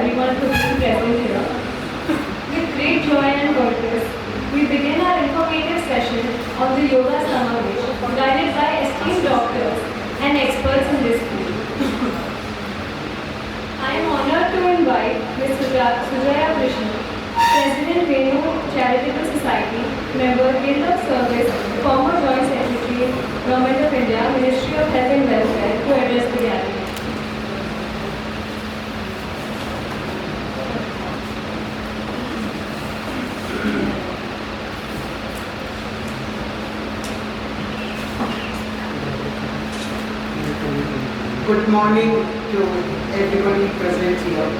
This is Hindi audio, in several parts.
everyone for being present here. With great joy and purpose, we begin our informative session on the Yoga Samavesh, guided by esteemed doctors and experts in this field. I am honored to invite Ms. Sujaya Krishnan, President Venu Charitable Society, member Guild of Service, former Joint Secretary, Government of India, Ministry of Health and Welfare, to address the gathering. Good morning to everybody present here.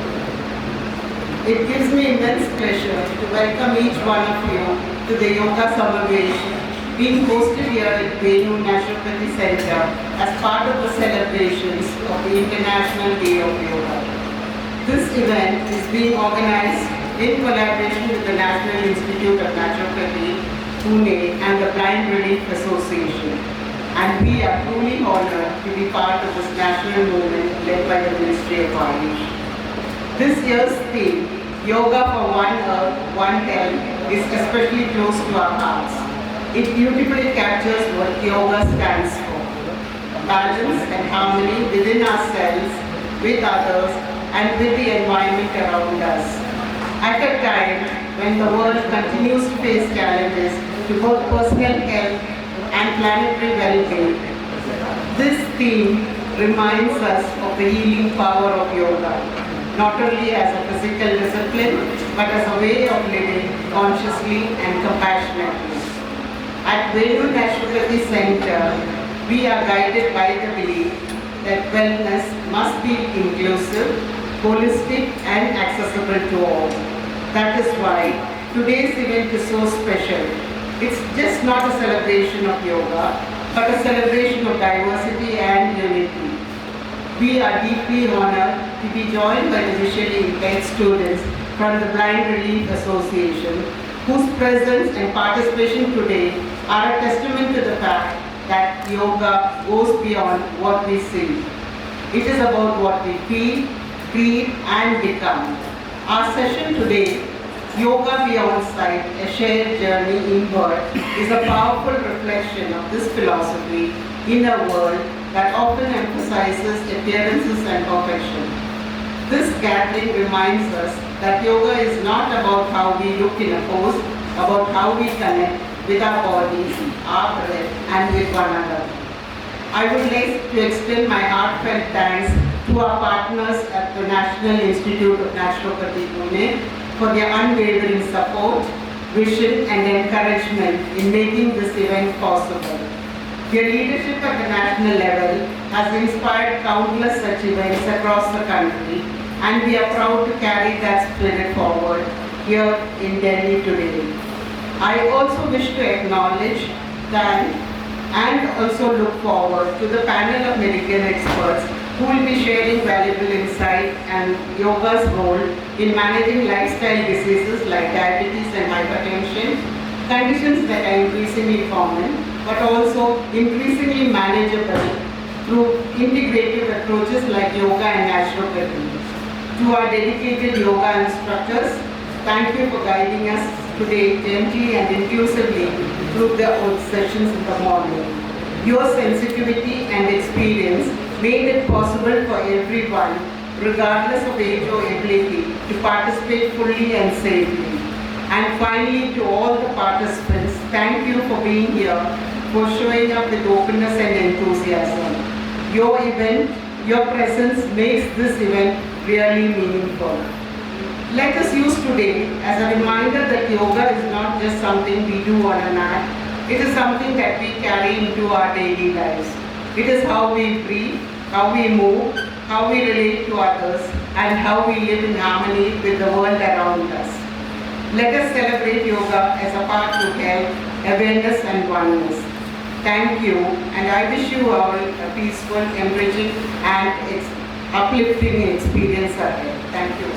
It gives me immense pleasure to welcome each one of you to the Yoga Samavesh being hosted here at Venu Naturopathy Center as part of the celebrations of the International Day of Yoga. This event is being organized in collaboration with the National Institute of Naturopathy, Pune and the Blind Relief Association. And we are truly honored to be part of this national movement led by the Ministry of Ayush. This year's theme, Yoga for One Earth, One Health, is especially close to our hearts. It beautifully captures what yoga stands for: balance and harmony within ourselves, with others, and with the environment around us. At a time when the world continues to face challenges to both personal health and planetary well-being, this theme reminds us of the healing power of yoga, not only as a physical discipline, but as a way of living consciously and compassionately. At Venu Naturopathy Center, we are guided by the belief that wellness must be inclusive, holistic, and accessible to all. That is why today's event is so special. It's just not a celebration of yoga, but a celebration of diversity and unity. We are deeply honored to be joined by the visually impaired students from the Blind Relief Association, whose presence and participation today are a testament to the fact that yoga goes beyond what we see. It is about what we feel, breathe, and become. Our session today, Yoga Beyond Sight, a shared journey inward, is a powerful reflection of this philosophy in a world that often emphasizes appearances and perfection. This gathering reminds us that yoga is not about how we look in a pose, about how we connect with our bodies, our breath, and with one another. I would like to extend my heartfelt thanks to our partners at the National Institute of Naturopathy, Pune, for their unwavering support, vision, and encouragement in making this event possible. Their leadership at the national level has inspired countless such events across the country, and we are proud to carry that spirit forward here in Delhi today. I also wish to acknowledge that and also look forward to the panel of medical experts who will be sharing valuable insight and yoga's role in managing lifestyle diseases like diabetes and hypertension, conditions that are increasingly common but also increasingly manageable through integrative approaches like yoga and naturopathy. To our dedicated yoga instructors, thank you for guiding us today gently and inclusively through the sessions in the morning. Your sensitivity and experience made it possible for everyone, regardless of age or ability, to participate fully and safely. And finally, to all the participants, thank you for being here, for showing up with openness and enthusiasm. Your presence makes this event really meaningful. Let us use today as a reminder that yoga is not just something we do on a mat. It is something that we carry into our daily lives. It is how we breathe, how we move, how we relate to others, and how we live in harmony with the world around us. Let us celebrate yoga as a path to health, awareness, and oneness. Thank you, and I wish you all a peaceful, enriching, and uplifting experience ahead. Thank you.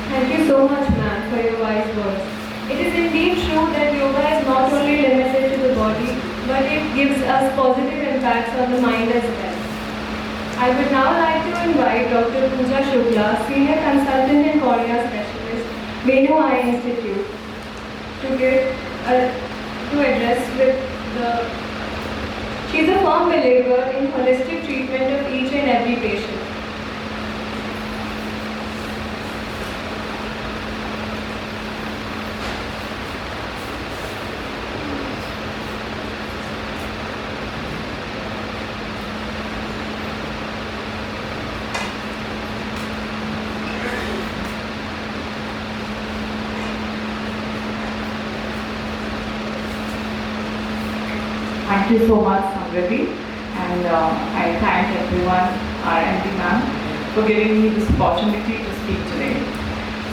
Thank you so much, ma'am, for your wise words. It is indeed true that yoga is not only limited to the body, but it gives us positive impacts on the mind as well. I would now like to invite Dr. Pooja Shukla, Senior Consultant and Cornea Specialist, Venu Eye Institute, to address with the. She is a firm believer in holistic treatment of each and every patient. Thank you so much, Samriddhi, and I thank everyone, our MD ma'am, for giving me this opportunity to speak today.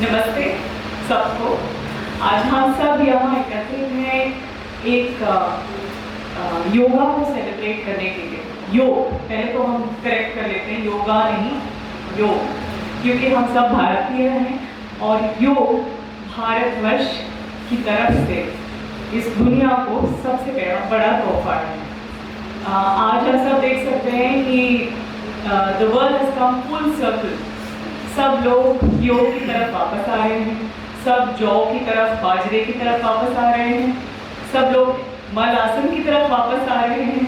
नमस्ते सबको। आज हम सब यहाँ एकत्रित हैं एक योगा को सेलिब्रेट करने के लिए। योग, पहले तो हम करेक्ट कर लेते हैं, योगा नहीं योग, क्योंकि हम सब भारतीय हैं और योग भारतवर्ष की तरफ से इस दुनिया को सबसे बड़ा तोहफा है। आज हम सब देख सकते हैं कि the world has come full circle. सब लोग योग की तरफ वापस आ रहे हैं, सब जौ की तरफ, बाजरे की तरफ वापस आ रहे हैं, सब लोग मल आसन की तरफ वापस आ रहे हैं।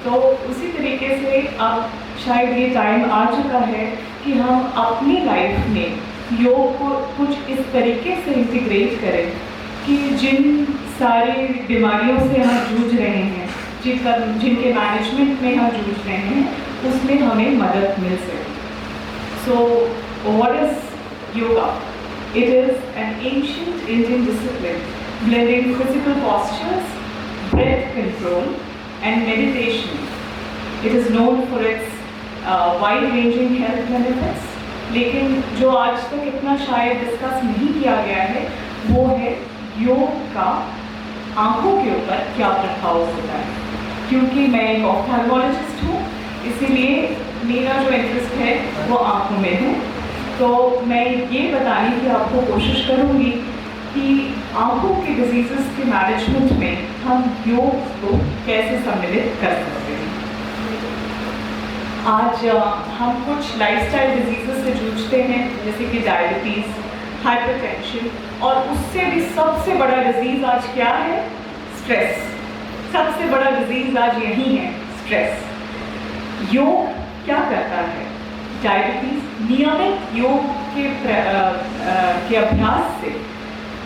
तो उसी तरीके से अब शायद ये टाइम आ चुका है कि हम अपनी लाइफ में योग को कुछ इस तरीके से इंटीग्रेट करें कि जिन सारी बीमारियों से हम जूझ रहे हैं, जिनके मैनेजमेंट में हम जूझ रहे हैं, उसमें हमें मदद मिल सके। So what is yoga? It is an ancient Indian discipline blending physical postures, breath control and meditation. It is known for its wide-ranging health benefits, लेकिन जो आज तक इतना शायद डिस्कस नहीं किया गया है वो है योग का आँखों के ऊपर क्या प्रभाव होता है। क्योंकि मैं एक ऑफ्थेल्मोलॉजिस्ट हूँ, इसीलिए मेरा जो इंटरेस्ट है वो आँखों में है। तो मैं ये बताने की आपको कोशिश करूँगी कि आँखों के डिजीज़ेस के मैनेजमेंट में हम योग को कैसे सम्मिलित कर सकते हैं। आज हम कुछ लाइफस्टाइल डिजीज़ेस से जूझते हैं, जैसे कि डायबिटीज़, हाइपरटेंशन, और उससे भी सबसे बड़ा डिजीज़ आज क्या है? स्ट्रेस। सबसे बड़ा डिजीज़ आज यही है, स्ट्रेस। योग क्या करता है? डायबिटीज़, नियमित योग के अभ्यास से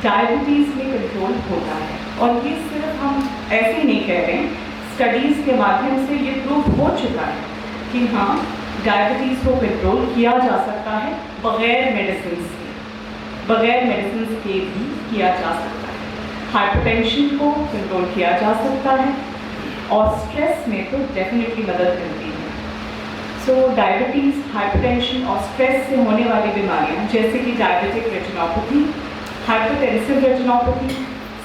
डायबिटीज़ में कंट्रोल होता है। और ये सिर्फ हम ऐसे ही नहीं कह रहे हैं, स्टडीज़ के माध्यम से ये प्रूव हो चुका है कि हाँ, डायबिटीज़ को कंट्रोल किया जा सकता है बगैर मेडिसिन के भी किया जा सकता है। हाइपरटेंशन को कंट्रोल किया जा सकता है और स्ट्रेस में तो डेफिनेटली मदद मिलती है। सो डायबिटीज़, हाइपरटेंशन और स्ट्रेस से होने वाली बीमारियां जैसे कि diabetic retinopathy, hypertensive retinopathy,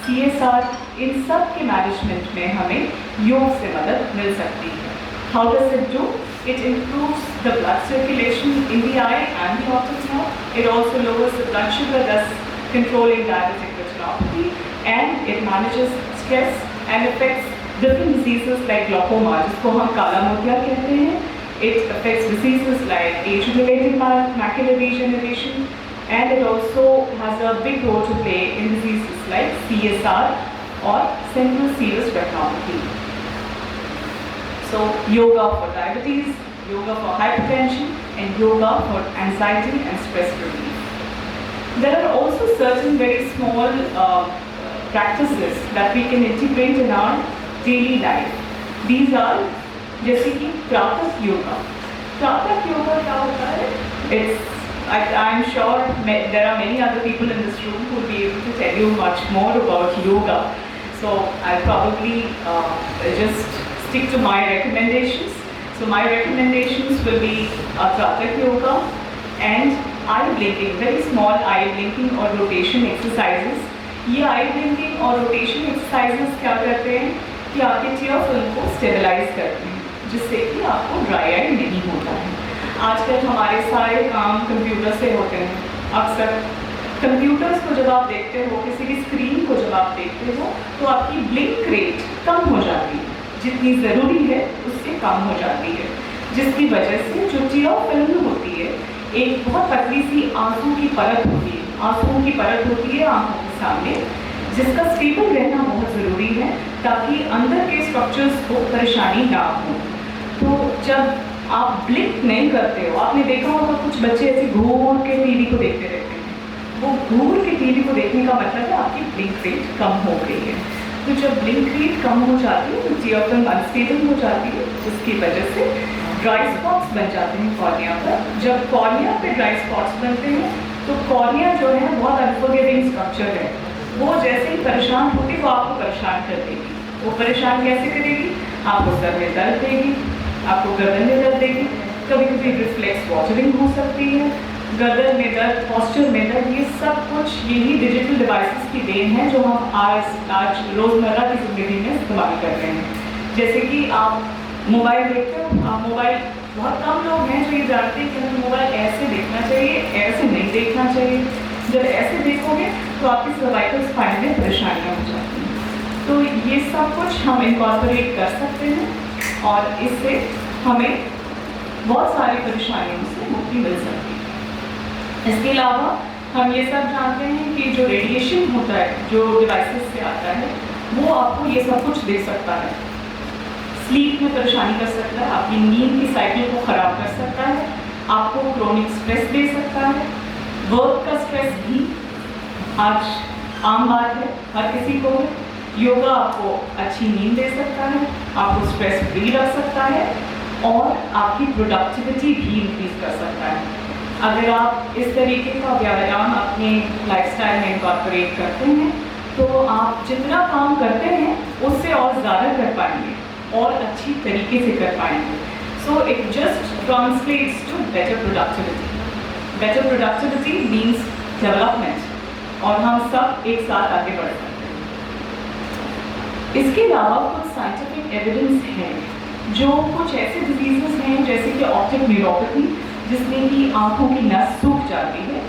CSR, इन सब के मैनेजमेंट में हमें योग से मदद मिल सकती है। How does it do? It improves the blood circulation in the eye and the optic nerve. It also lowers the blood sugar, thus controlling diabetic retinopathy, and it manages stress and affects different diseases like glaucoma, जिसको हम काला मोतिया कहते हैं. It affects diseases like age-related macular degeneration, and it also has a big role to play in diseases like CSR or central serous retinopathy. So yoga for diabetes, yoga for hypertension, and yoga for anxiety and stress relief. There are also certain very small practices that we can integrate in our daily life. These are जैसे कि प्रातः योगा. प्रातः योगा क्या होता है? I'm sure there are many other people in this room who will be able to tell you much more about yoga. So I'll probably just stick to my recommendations. So my recommendations will be Pratah Yoga and eye blinking, very small eye blinking or rotation exercises. ये eye blinking और rotation exercises क्या करते हैं कि आपके tear film को stabilize करते हैं, जिससे कि आपको dry eye नहीं होता है। आजकल हमारे सारे काम कंप्यूटर से होते हैं। अक्सर कंप्यूटर्स को जब आप देखते हो, किसी भी स्क्रीन को जब आप देखते हो, तो आपकी ब्लिंक रेट कम हो जाती है। जितनी ज़रूरी है उससे कम हो जाती है, जिसकी वजह से जो टीयर फिल्म होती है, एक बहुत पतली सी आंसू की परत होती है, आंसुओं की परत होती है आंखों के सामने, जिसका स्टेबल रहना बहुत ज़रूरी है ताकि अंदर के स्ट्रक्चर्स को परेशानी ना हो। तो जब आप ब्लिंक नहीं करते हो, आपने देखा होगा कुछ बच्चे ऐसे घूर के टीवी को देखते रहते हैं, वो घूर के टीवी को देखने का मतलब है आपकी ब्लिंक रेट कम हो गई है। तो जब ब्लिंक रेट कम हो जाती है तो टीयर फिल्म अनस्टेबल हो जाती है, जिसकी वजह से ड्राई स्पॉट्स बन जाते हैं कॉर्निया पर। जब कॉर्निया पे ड्राई स्पॉट्स बनते हैं तो कॉर्निया जो है बहुत अनफॉरगिविंग स्ट्रक्चर है, वो जैसे ही परेशान होती है वो आपको परेशान कर देगी। वो परेशान कैसे करेगी? आपको सर में दर्द देगी, आपको गर्दन में दर्द देगी, कभी कभी रिफ्लेक्स वाटरिंग हो सकती है, गर्दन में दर्द, पॉस्चर में दर्द, ये सब कुछ यही डिजिटल डिवाइसेस की देन है जो हम आज रोज़मर्रा की ज़िंदगी में इस्तेमाल कर रहे हैं। जैसे कि आप मोबाइल देखते हो, आप मोबाइल, बहुत कम लोग हैं जो ये जानते हैं कि हमें मोबाइल ऐसे देखना चाहिए, ऐसे नहीं देखना चाहिए। जब ऐसे देखोगे तो आपकी सर्वाइकल स्पाइन में परेशानियाँ हो जाती हैं। तो ये सब कुछ हम इनकॉर्पोरेट कर सकते हैं और इससे हमें बहुत सारी परेशानियों से मुक्ति मिल सकती है। इसके अलावा हम ये सब जानते हैं कि जो रेडिएशन होता है, जो डिवाइसेस से आता है, वो आपको ये सब कुछ दे सकता है। स्लीप में परेशानी कर सकता है, आपकी नींद की साइकिल को ख़राब कर सकता है, आपको क्रोनिक स्ट्रेस दे सकता है, वर्क का स्ट्रेस भी आज आम बात है, हर किसी को है। योगा आपको अच्छी नींद दे सकता है, आपको स्ट्रेस फ्री रख सकता है और आपकी प्रोडक्टिविटी भी इंक्रीज कर सकता है। अगर आप इस तरीके का व्यायाम अपने लाइफस्टाइल में इनकॉर्पोरेट करते हैं तो आप जितना काम करते हैं उससे और ज़्यादा कर पाएंगे और अच्छी तरीके से कर पाएंगे। So it just translates to better productivity. Better productivity means development और हम सब एक साथ आगे बढ़ सकते हैं। इसके अलावा कुछ साइंटिफिक एविडेंस है, जो कुछ ऐसे डिजीजेस हैं जैसे कि ऑप्टिक न्यूरोपैथी, जिसमें कि आंखों की नस सूख जाती है,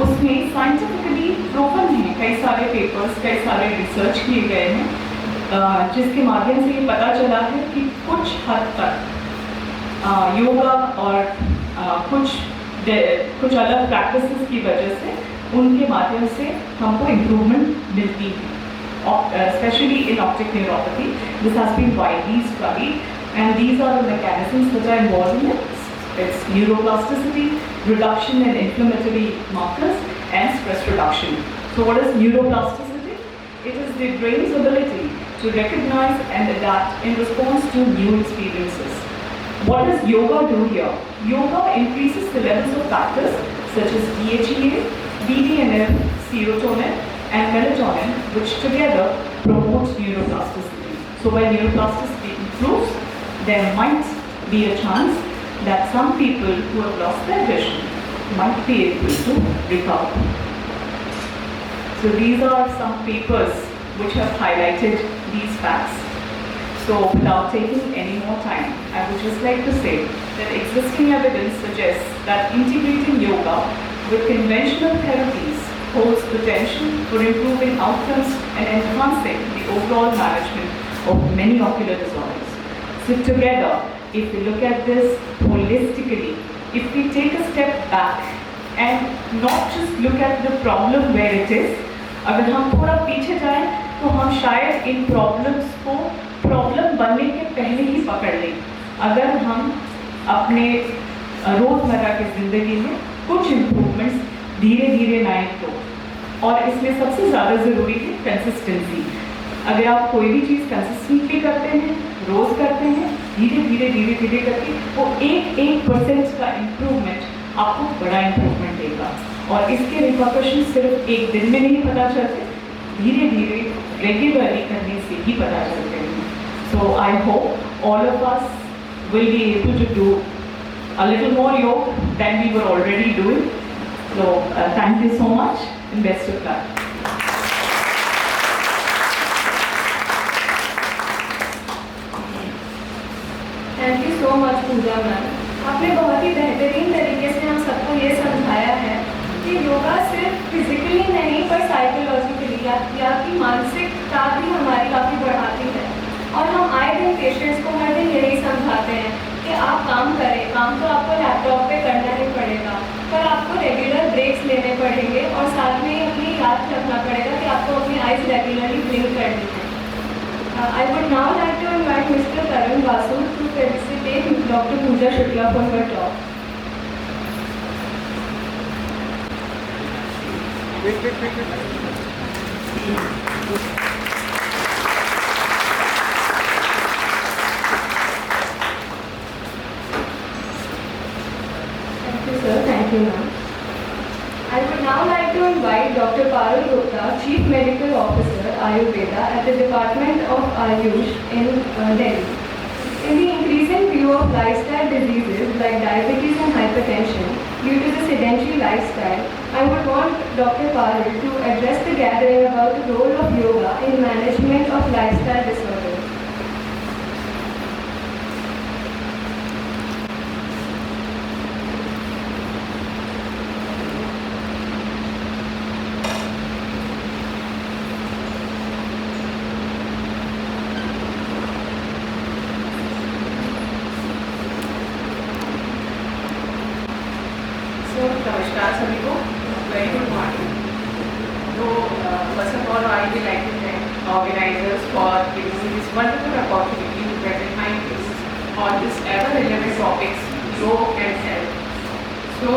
उसमें साइंटिफिकली प्रूवन है, कई सारे पेपर्स, कई सारे रिसर्च किए गए हैं, जिसके माध्यम से ये पता चला है कि कुछ हद तक योगा और कुछ अलग प्रैक्टिसेस की वजह से उनके माध्यम से हमको इम्प्रूवमेंट मिलती है, especially in optic neuropathy. This has been widely studied, and these are the mechanisms that are involved in it. It's neuroplasticity, reduction in inflammatory markers, and stress reduction. So what is neuroplasticity? It is the brain's ability to recognize and adapt in response to new experiences. What does yoga do here? Yoga increases the levels of factors such as DHEA, BDNF, serotonin, and melatonin, which together promote neuroplasticity. So when neuroplasticity improves, there might be a chance that some people who have lost their vision might be able to recover. So these are some papers which have highlighted these facts. So without taking any more time, I would just like to say that existing evidence suggests that integrating yoga with conventional therapies holds potential for improving outcomes and enhancing the overall management of many ocular disorders. So together, if we look at this holistically, if we take a step back and not just look at the problem where it is, अगर हम थोड़ा पीछे जाएं तो हम शायद इन प्रॉब्लम्स को प्रॉब्लम बनने के पहले ही पकड़ लें, अगर हम अपने रोज़मर्रा की ज़िंदगी में कुछ इम्प्रूवमेंट्स धीरे धीरे लाएं तो। और इसमें सबसे ज़्यादा ज़रूरी है कंसिस्टेंसी। अगर आप कोई भी चीज़ कंसिस्टेंटली करते हैं, रोज़ करते हैं, धीरे धीरे करके वो 1% का इम्प्रूवमेंट आपको बड़ा इम्प्रूवमेंट देगा। और इसके रिपरकशन सिर्फ एक दिन में नहीं पता चलते, धीरे धीरे रेगुलरली करने से ही पता चलते हैं। So I hope all of us will be able to do a little more yoga than we were already doing. So thank you so much and best of luck. Thank you so much Pooja ma'am. आपने बहुत ही बेहतरीन तरीके से हम सबको ये समझाया है कि योगा सिर्फ फिजिकली नहीं पर साइकोलॉजिकली या कि मानसिकता भी हमारी काफ़ी बढ़ाती है। और हम आए दिन पेशेंट्स को हर दिन यही समझाते हैं कि आप काम करें, काम तो आपको लैपटॉप पे करना ही पड़ेगा, पर आपको रेगुलर ब्रेक्स लेने पड़ेंगे और साथ में ही अपनी याद रखना पड़ेगा कि आपको अपनी आइज रेगुलरली ब्लिंक करनी है। I would now like to invite Mr. Tarun Basu to felicitate Dr. Pooja Shukla for her talk. Thank you, sir. Thank you, ma'am. I would now like to invite Dr. Parul Gupta, Chief Medical Officer, Ayurveda at the Department of Ayush in Delhi. In the increasing view of lifestyle diseases like diabetes and hypertension due to the sedentary lifestyle, I would want Dr. Parul to address the gathering about the role of yoga in management of lifestyle disorders. नमस्कार सभी को, वेरी गुड मॉर्निंग। तो first of all I will like to thank organizers for giving this wonderful opportunity to present my views on this ever relevant topics yoga and health. So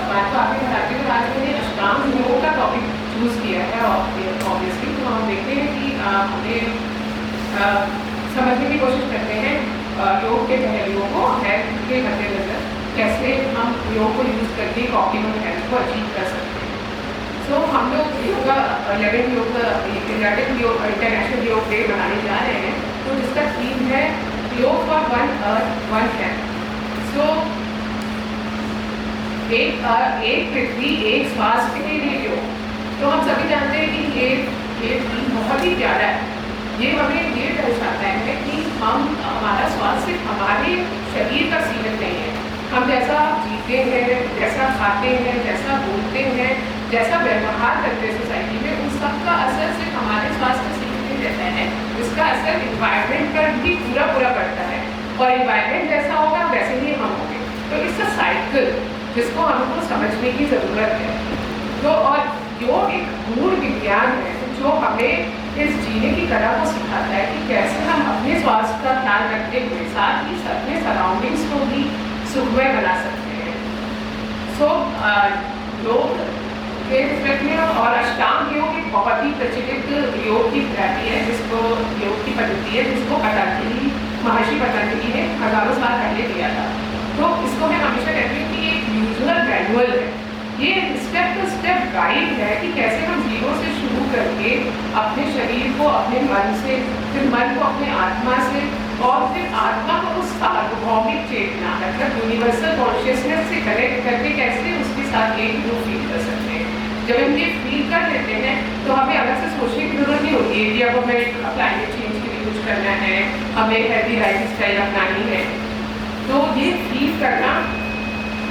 बात तो आगे बताते हुए आज मैंने अष्टांग योग का टॉपिक चूज़ किया है ऑब्वियसली। तो हम देखते हैं कि हमें समझने की कोशिश करते हैं योग के पहलुओं को हेल्थ के मद्देनजर कैसे हम योग को यूज़ करके एक ऑप्टिमल हेल्थ को अचीव कर सकते हैं। सो हम लोग योगा 11 योग इंटरनेशनल योग डे मनाने जा रहे हैं, तो जिसका थीम है yoga for one earth one health. So एक पृथ्वी एक स्वास्थ्य के लिए योग। तो हम सभी जानते हैं कि ये थीम बहुत ही प्यारा है। ये हमें ये दर्शाता है कि हमारा स्वास्थ्य हमारे शरीर का सीमित नहीं है। हम जैसा जीते हैं, जैसा खाते हैं, जैसा बोलते हैं, जैसा व्यवहार करते हैं सोसाइटी में, उन सब का असर सिर्फ हमारे स्वास्थ्य से नहीं रहता है, इसका असर इन्वायरमेंट पर भी पूरा पड़ता है। और इन्वायरमेंट जैसा होगा वैसे ही हम होंगे। तो इसका साइकिल जिसको हमको समझने की ज़रूरत है। तो और योग एक गूढ़ विज्ञान है जो हमें इस जीने की कला को सिखाता है कि कैसे हम अपने स्वास्थ्य का ख्याल रखते हुए साथ ही अपने सराउंडिंग्स को भी सुखमय बना सकते हैं। सो योग के रिस्पेक्ट में और अष्टांग योग एक बहुत ही प्रचलित योग की थेरेपी है, जिसको योग की पद्धति है, जिसको महर्षि पतंजलि ने हजारों साल पहले दिया था। तो इसको मैं हमेशा कहती हूँ कि एक यूजर मैनुअल है। ये स्टेप टू स्टेप गाइड है कि कैसे हम जीरो से शुरू करके अपने शरीर को अपने मन से, फिर मन को अपने आत्मा से, और फिर आत्मा को उस सार्वभौमिक चेतना मतलब यूनिवर्सल कॉन्शियसनेस से कनेक्ट करके कैसे उसके साथ एक रूप फील कर सकते हैं। जब हम ये फील कर लेते हैं तो हमें अलग से सोचने की जरूरत नहीं होती है कि अब हमें क्लाइमेट चेंज के लिए कुछ करना है, हमें हेल्दी लाइफ स्टाइल अपनानी है। तो ये फील करना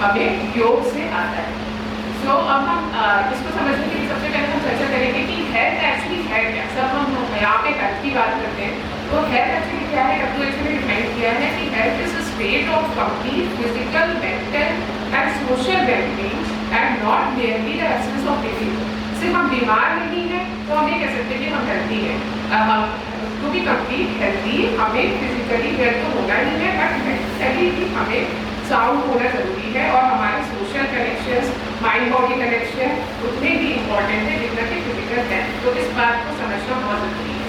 हमें योग से आता है। तो अब हम इसको समझने के लिए सबसे पहले हम चर्चा करेंगे कि हेल्थ एक्चुअली है क्या। सब हम यहाँ पे हेल्थ की बात करते हैं, तो हेल्थ एक्चुअली क्या है। WHO ने डिफाइन किया है कि health is a state of complete physical, mental and social wellbeing and not merely the absence of disease. सिर्फ हम बीमार नहीं हैं तो हम ये कह सकते हैं कि हम हेल्थी हैं। टू बी कंप्लीट हेल्थी हमें फिजिकली हेल्थ तो होना ही है, बट मेंटली भी हमें साउंड होना जरूरी है। और हमारे social connections, mind body connection उतने ही इम्पॉर्टेंट है जितना कि फिजिकल हेल्थ। तो इस बात को समझना बहुत जरूरी है।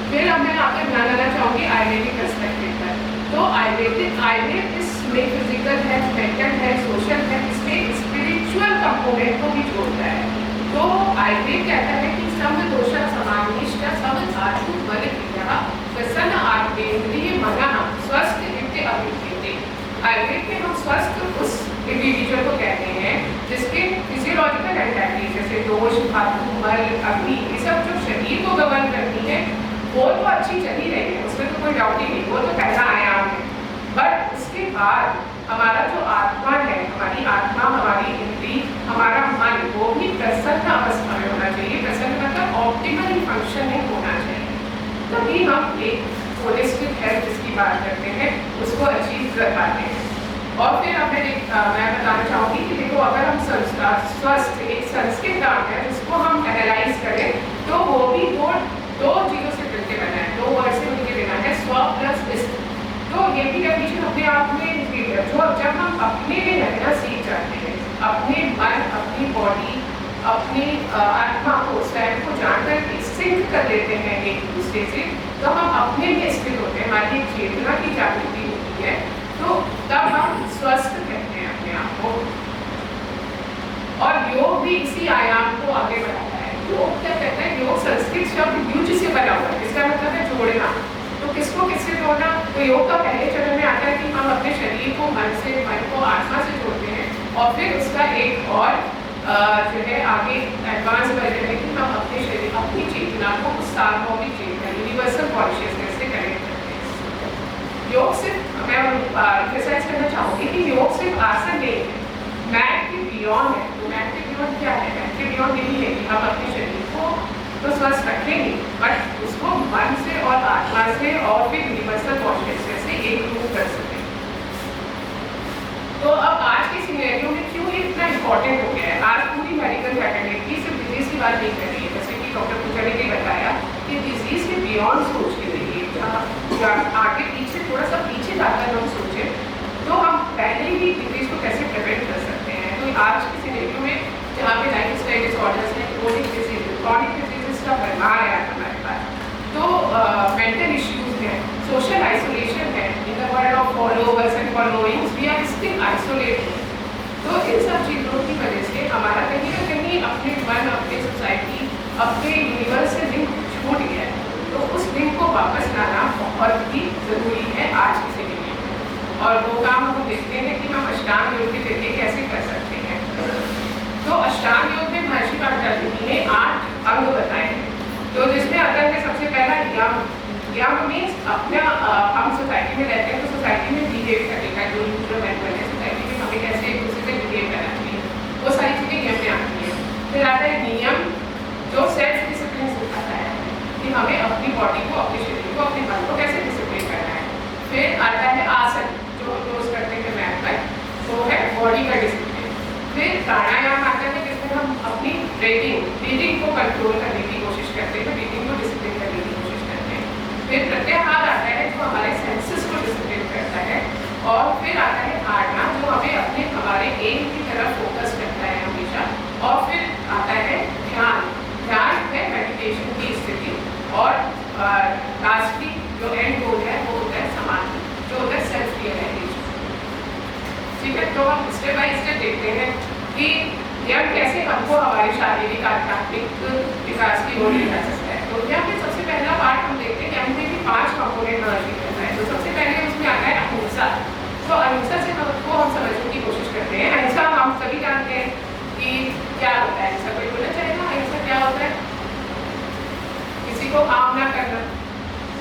फिर अब मैं आपका ध्यान देना चाहूँगी आयुर्वेदिक पर्सपेक्टिव पर। तो आयुर्वेद इसमें physical health, mental health, social health, इसमें स्पिरिचुअल कंपोनेंट को भी जोड़ता है। तो आयुर्वेद कहता है कि सम दोषा समानिष्ठ सम धातु बल क्रिया प्रसन्न आयुर्वेद्रिय मना स्वस्थ नित्य अभिवृद्धि। आयुर्वेद में हम स्वस्थ उस इंडिविजुअल को कहते हैं जिसके फिजियोलॉजिकल एंटाइटीज जैसे दोष, धातु, बल, अग्नि, ये सब जो शरीर को गवर्न करती है वो तो अच्छी चली रही है, उसमें तो कोई डाउट ही नहीं, वो तो पहला आयाम है। बट उसके बाद हमारा जो आत्मा है, हमारी आत्मा, हमारी इंद्री, हमारा मन, वो भी प्रसन्न अवस्था में होना चाहिए। प्रसन्न मतलब ऑप्टिमल फंक्शनिंग होना चाहिए। तभी हम एक होलिस्टिक हेल्थ जिसकी बात करते हैं उसको अचीव कर पाते हैं। और फिर अब मैं बताना चाहूँगी कि देखो, अगर हम स्वस्थ एक संस्कृत नाम है उसको हम एनालाइज करें तो वो भी दो चीज़ों से मिलकर बना है, 2 वर्ड से मिलकर बना है, स्व प्लस इष्ट। तो ये भी डेफिनेशन अपने आप में जो जब हम अपने लिए रहना सीख जाते हैं, अपने मन, अपनी बॉडी, अपनी आत्मा को, स्वयं को जानकर सिंक कर लेते हैं एक दूसरे से, तो हम अपने लिए स्थित होते हैं, हमारी एक चेतना की जागृति होती है, तो तब हम स्वस्थ कहते हैं अपने आप को। और योग भी इसी आयाम को आगे बढ़ाता है। योग क्या कहता है? योग संस्कृत शब्द युज से बना हुआ है, इसका मतलब है जोड़ना। तो किसको किससे जोड़ना? तो योग का पहले चरण में आता है कि हम अपने शरीर को मन को आत्मा से जोड़ते हैं, और फिर उसका एक और जो है आगे एडवांस वर्जन है कि हम अपने शरीर, अपनी चेतना को उस सार्वभौमिक चेतना, यूनिवर्सल कॉन्शियसनेस से कनेक्ट करते हैं। योग सिर्फ, मैं एम्फसाइज करना चाहूँगी कि योग सिर्फ आसन नहीं है, मैट के बियॉन्ड है। तो मैट के बियॉन्ड क्या है? मैट के बियॉन्ड यही है कि हम अपने शरीर को तो स्वस्थ रखेंगे, बट उसको मन से और आत्मा से और फिर यूनिवर्सल कॉन्शियसनेस से एक रूप कर सकें। तो अब आज के सिनेरियो में क्यों ये इतना इम्पोर्टेंट हो गया है? आज पूरी मेडिकल फैकल्टी सिर्फ डिजीज की बात नहीं कर रही है, जैसे कि डॉक्टर पूजा ने भी बताया कि डिजीज के बियॉन्ड सोच के रही है, आगे पीछे थोड़ा सा पीछे जाकर हम सोचें तो हम पहले ही डिजीज को कैसे प्रिवेंट कर सकते हैं। तो आज के सिनेरियो में जहाँ पे लाइफ स्टाइल डिसऑर्डर्स हैं, क्रोनिक डिजीजेस का भरमार है हमारे पास, तो मेंटल इश्यूज हैं, सोशल आइसोलेशन है, in the world of followers and followings we are still isolated. तो इन सब चीज़ों की वजह से हमारा कहीं ना कहीं अपने मन, अपने सोसाइटी, अपने यूनिवर्स से लिंक छूट गया है। तो उस लिंक को वापस लाना बहुत ही ज़रूरी है आज की जिंदगी में, और वो काम हम देखते हैं कि हम अष्टांग योग के जरिए कैसे कर सकते हैं। तो अष्टांग योग में महर्षि पातंजलि ने 8 अंग बताए हैं। तो जिसमें आता है सबसे पहला यम। यम मीन्स अपना, हम सोसाइटी में रहते हैं तो सोसाइटी में बिहेव करने का, जो यूजर मैनुअल है सोसाइटी में हमें कैसे एक दूसरे से बिहेव करना चाहिए, वो सारी चीज़ें यम में आती हैं। फिर आता है नियम, जो सेल्फ डिसिप्लिन सिखाता है कि हमें अपनी बॉडी को, अपने शरीर को, अपने मन को कैसे डिसिप्लिन करना है। फिर आता है आसन, जो हम रोज करते हैं मैट पर, वो है बॉडी का डिसिप्लिन। फिर प्राणायाम आता है जिसमें हम अपनी ब्रीदिंग को कंट्रोल करने की कोशिश करते हैं, ब्रीदिंग को डिसिप्लिन करने की कोशिश करते हैं। फिर प्रत्याहार आता है जो हमारे सेंसेस को डिसिप्लिन करता है। और फिर आता है धारणा, जो हमें हमारे एम की तरफ फोकस करता है हमेशा। और फिर आता है ध्यान। ध्यान है मेडिटेशन की स्थिति। और लास्टली जो एंड गोल है वो होता है समाधि, जो होता है सेल्फ रियलाइजेशन। ठीक है, तो हम स्टेप बाय स्टेप देखते हैं कि यह कैसे हमको हमारे शारीरिक आध्यात्मिक विकास की ओर ले जा सकता है। तो यहाँ पे सबसे पहला पार्ट हम देखते हैं कि हमने भी 5 कंपोनेंट महर्षि करता है। तो सबसे पहले उसमें आता है अहिंसा। तो अहिंसा से हमको हम समझने की कोशिश करते हैं। अहिंसा हम सभी जानते हैं कि क्या होता है। अहिंसा कोई बोलना चाहेगा अहिंसा क्या होता है? किसी को हार्म ना करना।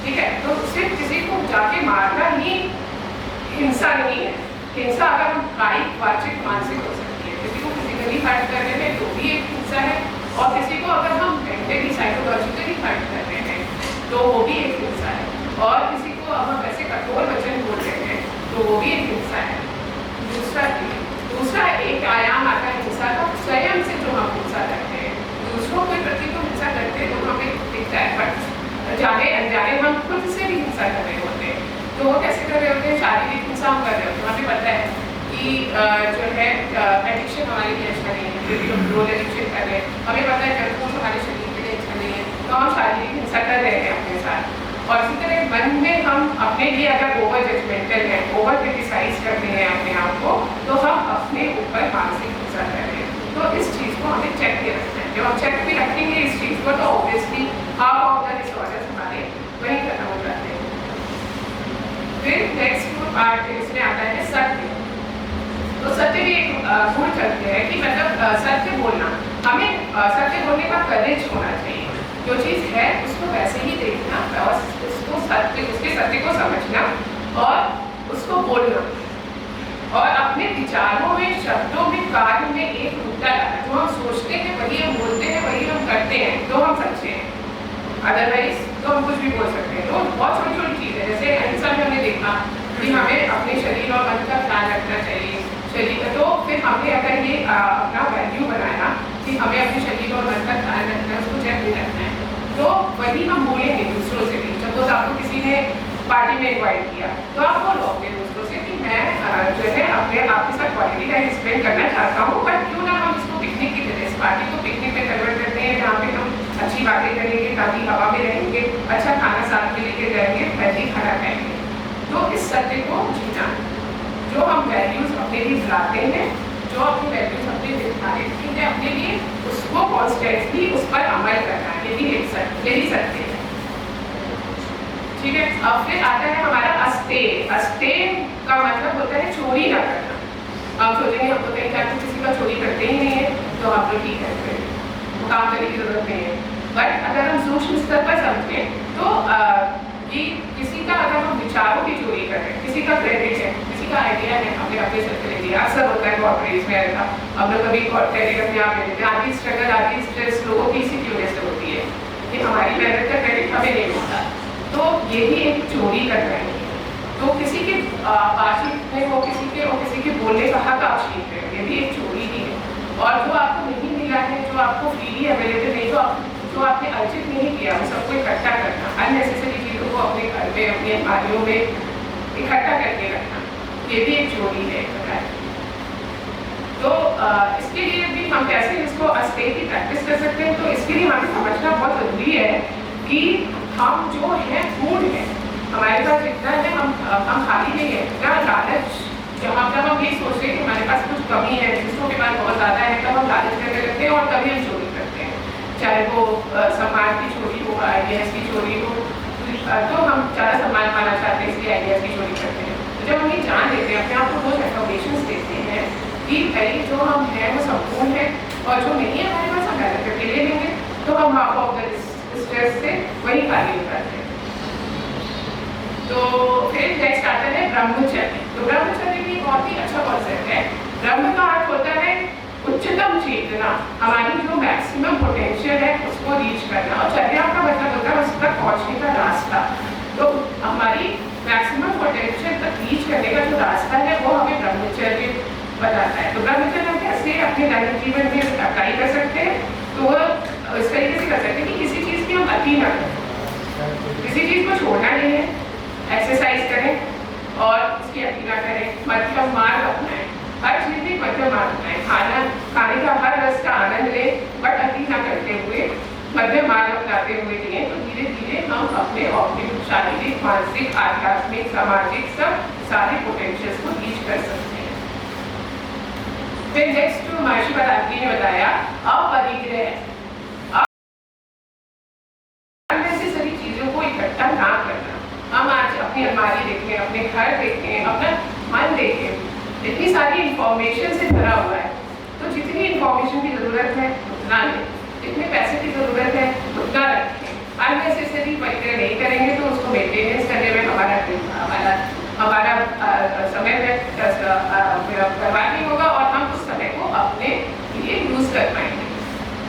ठीक है, तो सिर्फ किसी को जाके मारना ही हिंसा नहीं है। हिंसा अगर हम कायिक, वाचिक, मानसिक हो सकती है। किसी को फिजिकली हर्ट करने में तो भी एक हिंसा है, और किसी को अगर हम मेंटली, साइकोलॉजिकली हर्ट कर रहे हैं तो वो भी एक हिंसा है। और किसी को अब हम ऐसे कठोर वचन बोल रहे हैं तो वो भी एक हिंसा है। दूसरा एक आयाम आता है हिंसा का, स्वयं से जो हम हिंसा करते हैं। दूसरों के प्रति तो हिंसा करते हैं तो हमें दिखता है, बट जाने अनजाने हम खुद से भी हिंसा कर रहे होते हैं। तो वो कैसे कर रहे होते हैं? शारीरिक हिंसा हम कर रहे होते हैं। हमें पता है कि जो है एडिक्शन हमारे लिए अच्छा नहीं है, यदि हम रोल एडिक्शन कर रहे हैं, हमें पता है जंक फूड हमारे शरीर के लिए अच्छा नहीं है, तो हम शारीरिक हिंसा कर रहे हैं अपने साथ। और इसी तरह मन में हम अपने लिए अगर ओवर जजमेंटल है, ओवर क्रिटिसाइज करते हैं अपने आप को, तो हम अपने ऊपर मानसिक हिंसा कर रहे हैं। तो इस चीज़ को हमें चेक के रखना है। जब हम चेक भी रखेंगे इस चीज़ को, तो obviously half of the disorders हमारे वही खत्म हो जाते हैं। फिर नेक्स्ट पार्ट इसमें आता है सत्य। तो सत्य भी एक गुण चलते हैं कि मतलब सत्य बोलना, हमें सत्य बोलने का करेज होना चाहिए। जो चीज़ है उसको वैसे ही देखना और उसको उसके सत्य को समझना और उसको बोलना, और अपने विचारों में, शब्दों में, कार्य में एक रूपता लाना। जो हम सोचते हैं वही हम बोलते हैं, वही हम करते हैं, तो हम सच्चे हैं। अदरवाइज तो हम कुछ भी बोल सकते हैं। तो बहुत छोटी छोटी चीज़ है, जैसे अहिंसा में हमने देखा कि हमें अपने शरीर और मन का ख्याल रखना चाहिए। शरीर का तो फिर हमने अगर ये अपना वैल्यू बनाया कि हमें अपने शरीर और मन का ख्याल रखना है, उसको चेक भी रखना है, तो वही हम बोलेंगे दूसरों से भी। सपोज आपको किसी ने पार्टी में इन्वाइट किया तो आप बोलो अपने दोस्तों से कि मैं जो है अपने आपके साथ क्वालिटी टाइम स्पेंड करना चाहता हूँ, बट क्यों ना हम इसको पिकनिक की तरह, इस पार्टी को पिकनिक में कन्वर्ट करते हैं, जहाँ पे हम अच्छी बातें करेंगे, ताकि हवा में रहेंगे, अच्छा खाना साथ में लेके जाएंगे, हेल्दी खाना खाएंगे। तो इस सत्य को जीना, जो हम वैल्यूज अपने लिए बुलाते हैं, जो अपनी वैल्यूज अपने निर्धारित की है अपने लिए, उसको कॉन्स्टेंटली उस पर अमल करना है, यही सत्य है। ठीक है, अब फिर आता है हमारा अस्तेय। अस्तेय का मतलब होता है चोरी ना करना। आप सोचेंगे हम तो कहीं जाकर किसी का चोरी करते ही नहीं है, तो आप लोग ठीक है, फिर वो काम करने की जरूरत नहीं है। बट अगर हम सूक्ष्म स्तर पर समझें तो कि किसी का अगर हम विचारों की चोरी कर रहे हैं, किसी का क्रेडिट है, किसी का आइडिया है, हमने अपने सर्कल ले लिया, अक्सर होता है कॉर्पोरेट्स में ऐसा। हम लोग कभी क्रेडिट अपने आप ले लेते हैं, आधी स्ट्रगल, आधी स्ट्रेस लोगों की इसी की वजह से होती है कि हमारी मेहनत का क्रेडिट हमें नहीं मिलता, तो ये भी एक चोरी कर रहे हैं। तो किसी के बातचीत में हो, किसी के बोलने का हक आप छीन रहे हैं, ये भी एक चोरी ही है। और जो आपको नहीं मिला है, जो आपको फ्रीली अवेलेबल नहीं, जो आपने अर्जित नहीं किया, वो सबको इकट्ठा करना, अननेसेसरी चीज़ों को अपने घर में, अपनी अलमारियों में इकट्ठा करके रखना, ये भी एक चोरी है एक प्रकार। तो इसके लिए भी हम कैसे इसको अस्तेय की प्रैक्टिस कर सकते हैं, तो इसके लिए हमें समझना बहुत ज़रूरी है कि हम जो है पूर्ण है, हमारे पास जितना है हम खाली नहीं है। क्या लालच, जब हम ये सोच रहे हैं कि हमारे पास कुछ कमी है, दूसरों के पास बहुत ज़्यादा है, तब हम लालच करने लगते हैं और कभी हम चोरी करते हैं, चाहे वो सम्मान की चोरी हो, आइडियाज़ की चोरी हो। तो हम ज़्यादा सम्मान पाना चाहते हैं, इसलिए आइडियाज़ की चोरी करते हैं। तो जब हम ये जान लेते हैं, अपने आप को बहुत एफर्मेशंस देते हैं कि भाई जो हम हैं वो संपूर्ण है, और जो नहीं है हमारे पास हम मेहनत करके ले लेंगे, तो हम हाफ ऑफ द स्ट्रेस से वही खाली हो जाते हैं। तो फिर नेक्स्ट आता है ब्रह्मचर्य। तो ब्रह्मचर्य भी बहुत ही अच्छा कॉन्सेप्ट है। ब्रह्म का अर्थ होता है उच्चतम चेतना, हमारी जो मैक्सिमम पोटेंशियल है उसको रीच करना, और चर्या का मतलब होता है उस तक पहुंचने का रास्ता। तो हमारी मैक्सिमम पोटेंशियल तक रीच करने का जो रास्ता है वो हमें ब्रह्मचर्य बताता है। तो ब्रह्मचर्य हम कैसे अपने दैनिक जीवन में अप्लाई कर सकते हैं, तो वो इस तरीके से कर सकते हैं कि किसी चीज़ की हम अति न करें, किसी चीज़ को छोड़ना नहीं है, एक्सरसाइज करें और उसकी अति न करें, मध्यम मार्ग अपनाएं, हर चीज़ में मध्यम मार्ग अपनाएं, खाने का हर रस का आनंद लें, बट अति न करते हुए मध्यम मार्ग अपनाते हुए लिए, तो धीरे धीरे हम अपने औद्योगिक, शारीरिक, मानसिक, आध्यात्मिक, सामाजिक सब सारे पोटेंशियल्स को रीच कर सकते हैं। फिर नेक्स्ट महर्षि पतंजलि ने बताया अपरिग्रह, अननेसेसरी चीज़ों को इकट्ठा ना करना। हम आज अपनी अलमारी देखें, अपने घर देखें, अपना मन देखें, इतनी सारी इंफॉर्मेशन से भरा हुआ है, तो जितनी इंफॉर्मेशन की ज़रूरत है उतना लें, जितने पैसे की ज़रूरत है उतना रखें। अननेसेसरी परिग्रह नहीं करेंगे तो उसको मेंटेनेंस करने में हमारा समय बर्बाद नहीं होगा, और हम उस समय को अपने लिए यूज़ कर पाएंगे।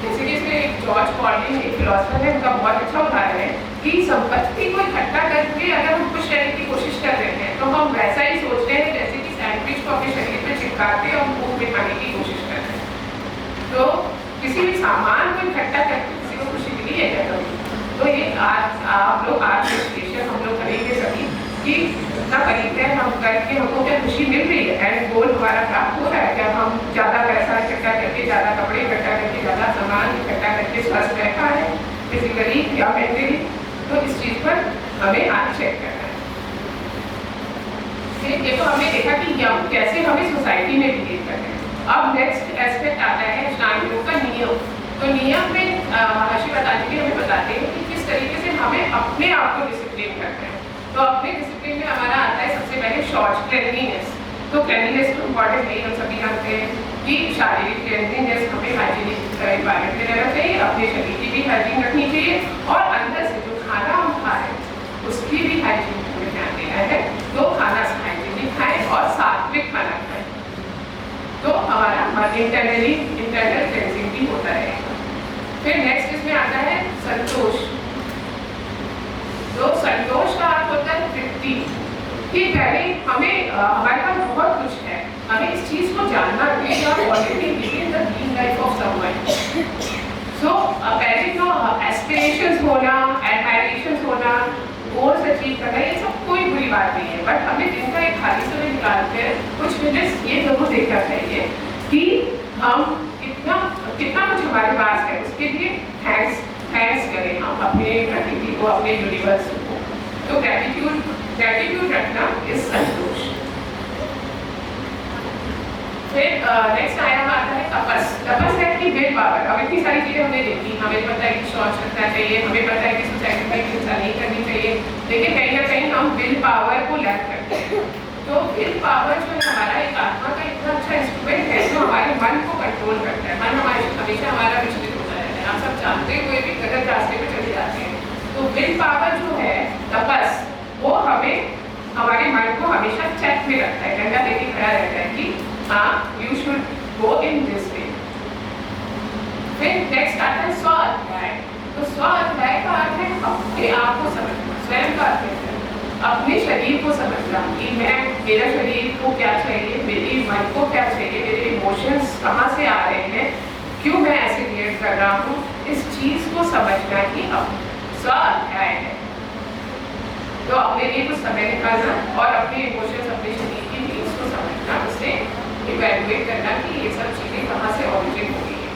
जैसे कि इसमें एक जॉर्ज कॉर्लिन, एक फिलोसफर है, उनका बहुत अच्छा उदाहरण है कि संपत्ति को इकट्ठा करके अगर हम खुश रहने की कोशिश कर रहे हैं, तो हम वैसा ही सोचते हैं जैसे कि सैंडविच को अपने शरीर पर चिपकाते और मुंह में खाने की कोशिश कर रहे हैं। तो किसी भी सामान को इकट्ठा करके किसी को खुशी मिली है क्या कभी? तो ये आप लोग आज विश्लेषण हम लोग करेंगे सभी कि इतना परिग्रह हम करके हमको क्या खुशी मिल रही है, एंड गोल हमारा प्राप्त हो रहा है क्या? हम ज़्यादा पैसा इकट्ठा करके, ज़्यादा कपड़े इकट्ठा करके, ज़्यादा सामान इकट्ठा करके स्वस्थ रहता है फिजिकली या मेंटली? तो इस चीज़ पर हमें आज चेक करना है। ये तो हमने देखा कि कैसे हमें सोसाइटी में बिहेव करना है। अब नेक्स्ट एस्पेक्ट आता है अष्टांग योग का नियम। तो नियम में महर्षि पतंजलि हमें बताते हैं कि किस तरीके से हमें अपने आप को डिसिप्लिन करना है। तो अपने डिसिप्लिन में हमारा आता है सबसे पहले शौच, क्लेanलीनेस। तो क्लेanलीनेस तो इम्पॉर्टेंट नहीं, हम सभी जानते हैं कि शारीरिक क्लेanलीनेस, हमें हाइजीनिक एनवायरमेंट में रहना चाहिए, अपने शरीर की भी हाइजीन रखनी चाहिए, और अंदर से जो खाना हम खा रहे हैं उसकी भी हाइजीन हमें ध्यान देना है। तो खाना हाइजीनिक खाएं और सात्विक खाना खाएं, तो हमारा इंटरनल क्लेंजिंग भी होता रहेगा। फिर नेक्स्ट इसमें आता है संतोष। कि पहले हमें हमारे पास बहुत कुछ है, हमें इस चीज़ को जानना है already living the dream life of someone. So पहले जो एस्पिरेशंस होना, एडमायरेशंस होना, गोल्स अचीव करना, ये सब कोई बुरी बात नहीं है, बट हमें दिन का एक खाली समय निकाल कर कुछ मिनट्स ये जरूर देखना चाहिए कि हम कितना कुछ हमारे पास है, उसके लिए थैंक्स करें हम अपने प्रकृति को, अपने यूनिवर्स को। तो ग्रेटिट्यूड रखना इस संतोष। फिर नेक्स्ट आया आता है तपस है कि विल पावर। अब इतनी सारी चीज़ें हमने देखी, हमें पता है कि शौच रखना चाहिए, हमें पता है कि सोसाइटी में हिंसा नहीं करनी चाहिए, लेकिन कहीं ना कहीं हम विल पावर को लैक करते हैं। तो विल पावर जो है हमारा एक आत्मा का इतना अच्छा इंस्ट्रूमेंट है जो हमारे मन को कंट्रोल करता है। मन हमेशा हमारा विचलित होता रहता है, आप सब जानते हुए भी गलत रास्ते पे चले जाते हैं। तो विल पावर जो है तपस, वो हमें हमारे मन को हमेशा चेक में रखता है, डंडा लेके खड़ा रहता है कि हाँ you should go in this way. फिर नेक्स्ट आता है स्व अध्याय। तो स्व अध्याय का अर्थ है अपने आप को समझना, स्वयं का अर्थ है अपने शरीर को समझना कि मेरा शरीर को क्या चाहिए, मेरे मन को क्या चाहिए, मेरे इमोशंस कहाँ से आ रहे हैं, क्यों मैं ऐसे रिएक्ट कर रहा हूँ, इस चीज़ को समझना ही स्व अध्याय है। तो अपने लिए कुछ समय निकालना और अपने इमोशंस, अपने शरीर की नीड्स को समझना, उसे इवैल्यूएट करना कि ये सब चीज़ें कहाँ से ऑरिजिन हो गई है।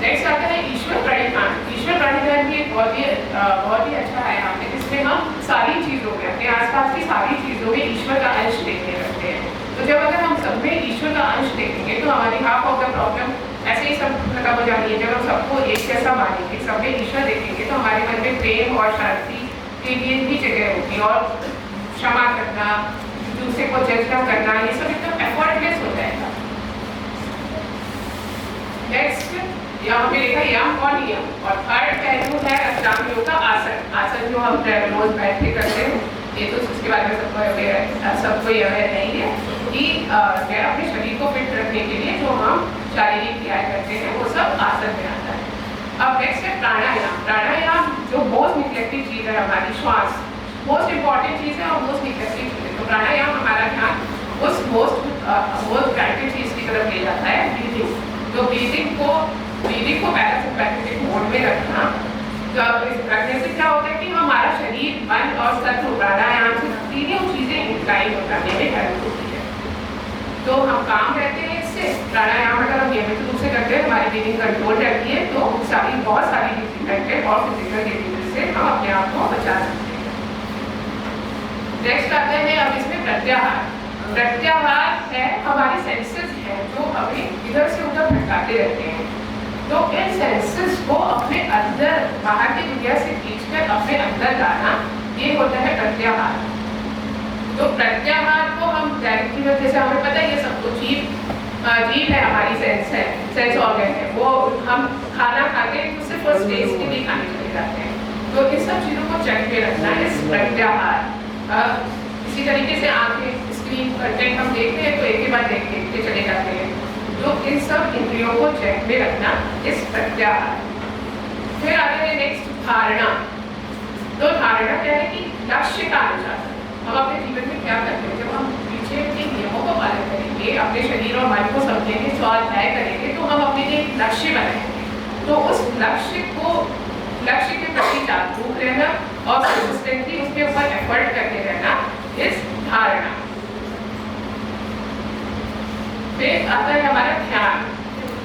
नेक्स्ट आता है ईश्वर प्रणिधान। ईश्वर प्रणिधान भी एक बहुत ही अच्छा है यहाँ पे, जिसमें हम सारी चीज़ों में, अपने आसपास की सारी चीज़ों में ईश्वर का अंश देखने लगते हैं। तो जब अगर हम सब में ईश्वर का अंश देखेंगे तो हमारी हाफ ऑफ द प्रॉब्लम ऐसे ही सब खत्म हो जाती है। जब हम सबको एक जैसा मानेंगे, सब में ईश्वर देखेंगे, तो हमारे मन में प्रेम और शांति के लिए भी जगह होगी, और क्षमा करना, दूसरे को जज न करना, ये सब एकदम एफर्टलेस हो जाएगा। नेक्स्ट यहाँ पे लिखा यम और नियम, और थर्ड पहलू है अष्टांग योग का आसन। आसन जो हम रोज बैठ के करते हैं, ये तो उसके बारे में सबको अवेयर नहीं है कि अपने शरीर को फिट रखने के लिए जो हम शारीरिक क्रियाएं करते हैं वो सब आसन में आता है। अब नेक्स्ट है प्राणायाम। प्राणायाम जो मोस्ट निगलेक्टेड चीज़ है, हमारी श्वास मोस्ट इंपॉर्टेंट चीज़ है और मोस्ट निगलेक्टेड चीज़ है। तो प्राणायाम हमारा ध्यान उस मोस्ट ग्रेटेड चीज़ की तरफ ले जाता है, ब्रीदिंग। तो ब्रीदिंग को पैरासिम्पैथेटिक मोड में रखना। तो रखने से क्या होता है कि हमारा शरीर, मन और सत्व प्राणायाम से तीनों चीज़ें इंक्लाइन हो जाने में हेल्प होती है। तो हम काम रहते हैं इससे। प्राणायाम अगर हम नियमित रूप से करते हैं, हमारी ब्रीदिंग कंट्रोल रहती है, तो बहुत सारी मेंटल और फिजिकल डिजीज से हम अपने आप को बचा सकते हैं। नेक्स्ट आते हैं अब इसमें प्रत्याहार। प्रत्याहार है हमारे सेंसेस हैं जो हमें इधर से उधर भटकाते रहते हैं। तो इन सेंसेस को अपने अंदर, बाहर की दुनिया से खींचकर अपने अंदर लाना, ये होता है प्रत्याहार। तो प्रत्याहार को हम डायरेक्टली, जैसे हमें पता है ये सब कुछ जीभ है, हमारी सेंस ऑर्गन है, वो हम खाना खाते हैं तो सिर्फ उस टेस्ट के लिए खाने चले जाते हैं। तो इन सब चीज़ों को चेक में रखना है, प्रत्याहार। इसी तरीके से आंखें, स्क्रीन कंटेंट हम देखते हैं तो एक के बाद एक देखते चले जाते हैं। तो इन सब इंद्रियों को चेक में रखना इस प्रत्याहार। फिर आते हैं नेक्स्ट धारणा। तो धारणा क्या है कि लक्ष्य का अनुशासन। हम अपने जीवन में क्या करते हैं, जब हम पीछे के नियमों को पालन करेंगे, अपने शरीर और मन को समझेंगे, स्वाध्याय करेंगे, तो हम अपने लिए एक लक्ष्य बनाएंगे। तो उस लक्ष्य के प्रति जागरूक रहना और कंसिस्टेंटली उसके ऊपर एफर्ट करते रहना इस धारणा। फिर आता है हमारा ध्यान।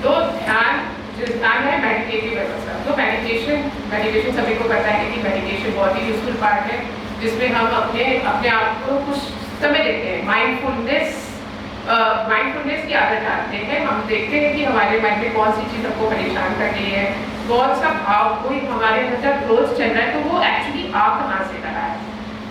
तो ध्यान है मेडिटेटिव व्यवस्था। तो मेडिटेशन सभी को पता है कि मेडिटेशन बहुत ही यूजफुल पार्ट है, जिसमें हम अपने आप को कुछ समय देते हैं, माइंडफुलनेस की आदत डालते हैं। हम देखते हैं कि हमारे मन में कौन सी चीज़ हमको परेशान कर रही है, कौन सा भाव कोई हमारे अंदर क्रोध चल रहा है, तो वो एक्चुअली आ कहाँ से रहा है।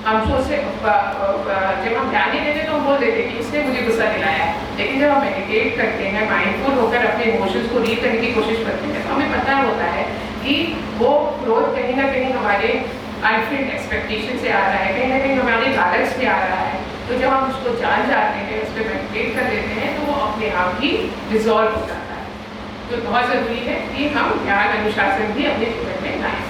हम तो उसे जब हम ध्यान नहीं देते तो हम बोल देते कि उसने मुझे गुस्सा दिलाया है, लेकिन जब हम मेडिटेट करते हैं, माइंडफुल होकर अपने इमोशंस को रीड करने की कोशिश करते हैं, तो हमें पता होता है कि वो क्रोध कहीं ना कहीं हमारे अनफिल्ड एक्सपेक्टेशन से आ रहा है, कहीं ना कहीं हमारे लालच से आ रहा है। तो जब हम उसको जान जाते हैं, उस पर मेडिटेट कर लेते हैं, तो वो अपने आप ही रिजॉल्व हो जाता है। तो बहुत ज़रूरी है कि हम ध्यान अनुशासन भी अपने जीवन में लाएं।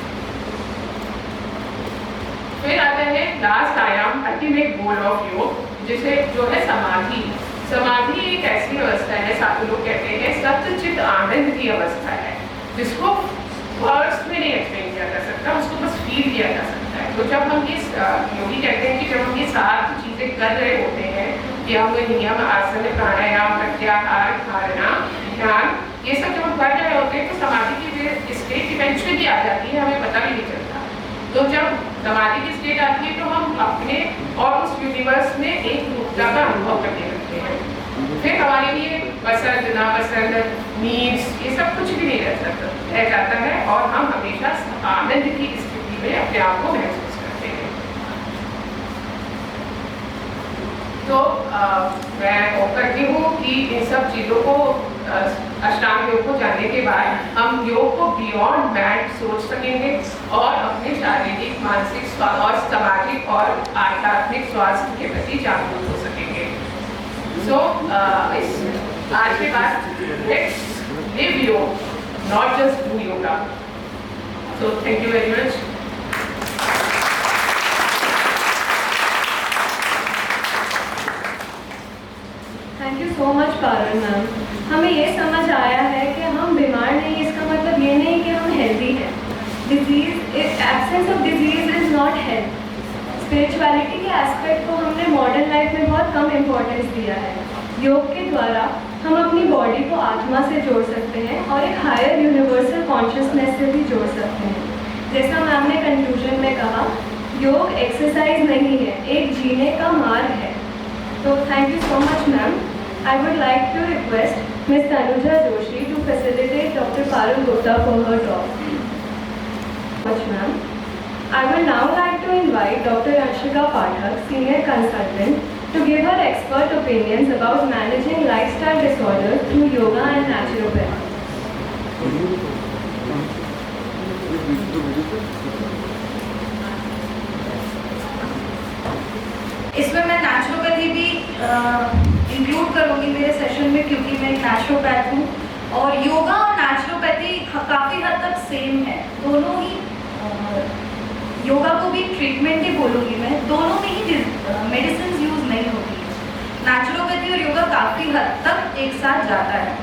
फिर आता है लास्ट आयाम, अल्टीमेट गोल ऑफ योग, जिसे जो है समाधि। समाधि एक ऐसी अवस्था है, साधु लोग कहते हैं सत्यचित आनंद की अवस्था है, जिसको वर्ड्स में नहीं एक्सप्लेन किया जा सकता, उसको बस फील किया जा सकता है। तो जब हम ये योगी कहते हैं कि जब हम ये सात चीज़ें कर रहे होते हैं कि हम नियम, आसन, प्राणायाम, प्रत्याहार, धारणा, ध्यान, ये सब जब हम कर रहे होते हैं तो समाधि की स्टेट इवेंचुअली आ जाती है, हमें पता भी नहीं चलता। तो जब समाधि की स्टेट आती है तो हम अपने और उस यूनिवर्स में एक रूपता का अनुभव करने लगते हैं। फिर हमारे लिए पसंद नापसंद, नीड्स, ये सब कुछ भी नहीं रह जाता है और हम हमेशा आनंद की स्थिति में अपने आप को महसूस करते हैं। तो मैं होप करती हूँ कि इन सब चीज़ों को, अष्टांग योग को जानने के बाद हम योग को बियॉन्ड मैट सोच सकेंगे और अपने शारीरिक, मानसिक और सामाजिक और आध्यात्मिक स्वास्थ्य के प्रति जागरूक हो सकेंगे। सो आज के बाद लेट्स लिव योग, not just do yoga. So thank you very much. Thank you so much Parul ma'am. हमें ये समझ आया है कि हम बीमार नहीं, इसका मतलब ये नहीं कि हम हेल्दी हैं। Disease, absence of disease is not health. Spirituality के एस्पेक्ट को हमने मॉडर्न लाइफ में बहुत कम इम्पोर्टेंस दिया है। योग के द्वारा हम अपनी बॉडी को आत्मा से जोड़ सकते हैं और एक हायर यूनिवर्सल कॉन्शियसनेस से भी जोड़ सकते हैं। जैसा मैम ने कंक्लूजन में कहा, योग एक्सरसाइज नहीं है, एक जीने का मार्ग है। तो thank you so much, ma'am. I would like to request Ms. Tanuja Joshi to facilitate Dr. Parul Gupta for her talk. Much, ma'am. I would now like to invite Dr. Anshika Pathak, Senior Consultant, to give her expert opinions about managing lifestyle disorders through yoga and naturopathy. इसमें मैं नेचुरोपैथी भी इंक्लूड करूँगी मेरे सेशन में, क्योंकि मैं एक नेचुरोपैथ हूँ और योगा और नेचुरोपैथी काफ़ी हद तक सेम है। दोनों ही, योगा को भी ट्रीटमेंट ही बोलूँगी मैं, दोनों में ही मेडिसिन यूज़ नहीं होती है। नेचुरोपैथी और योगा काफ़ी हद तक एक साथ जाता है।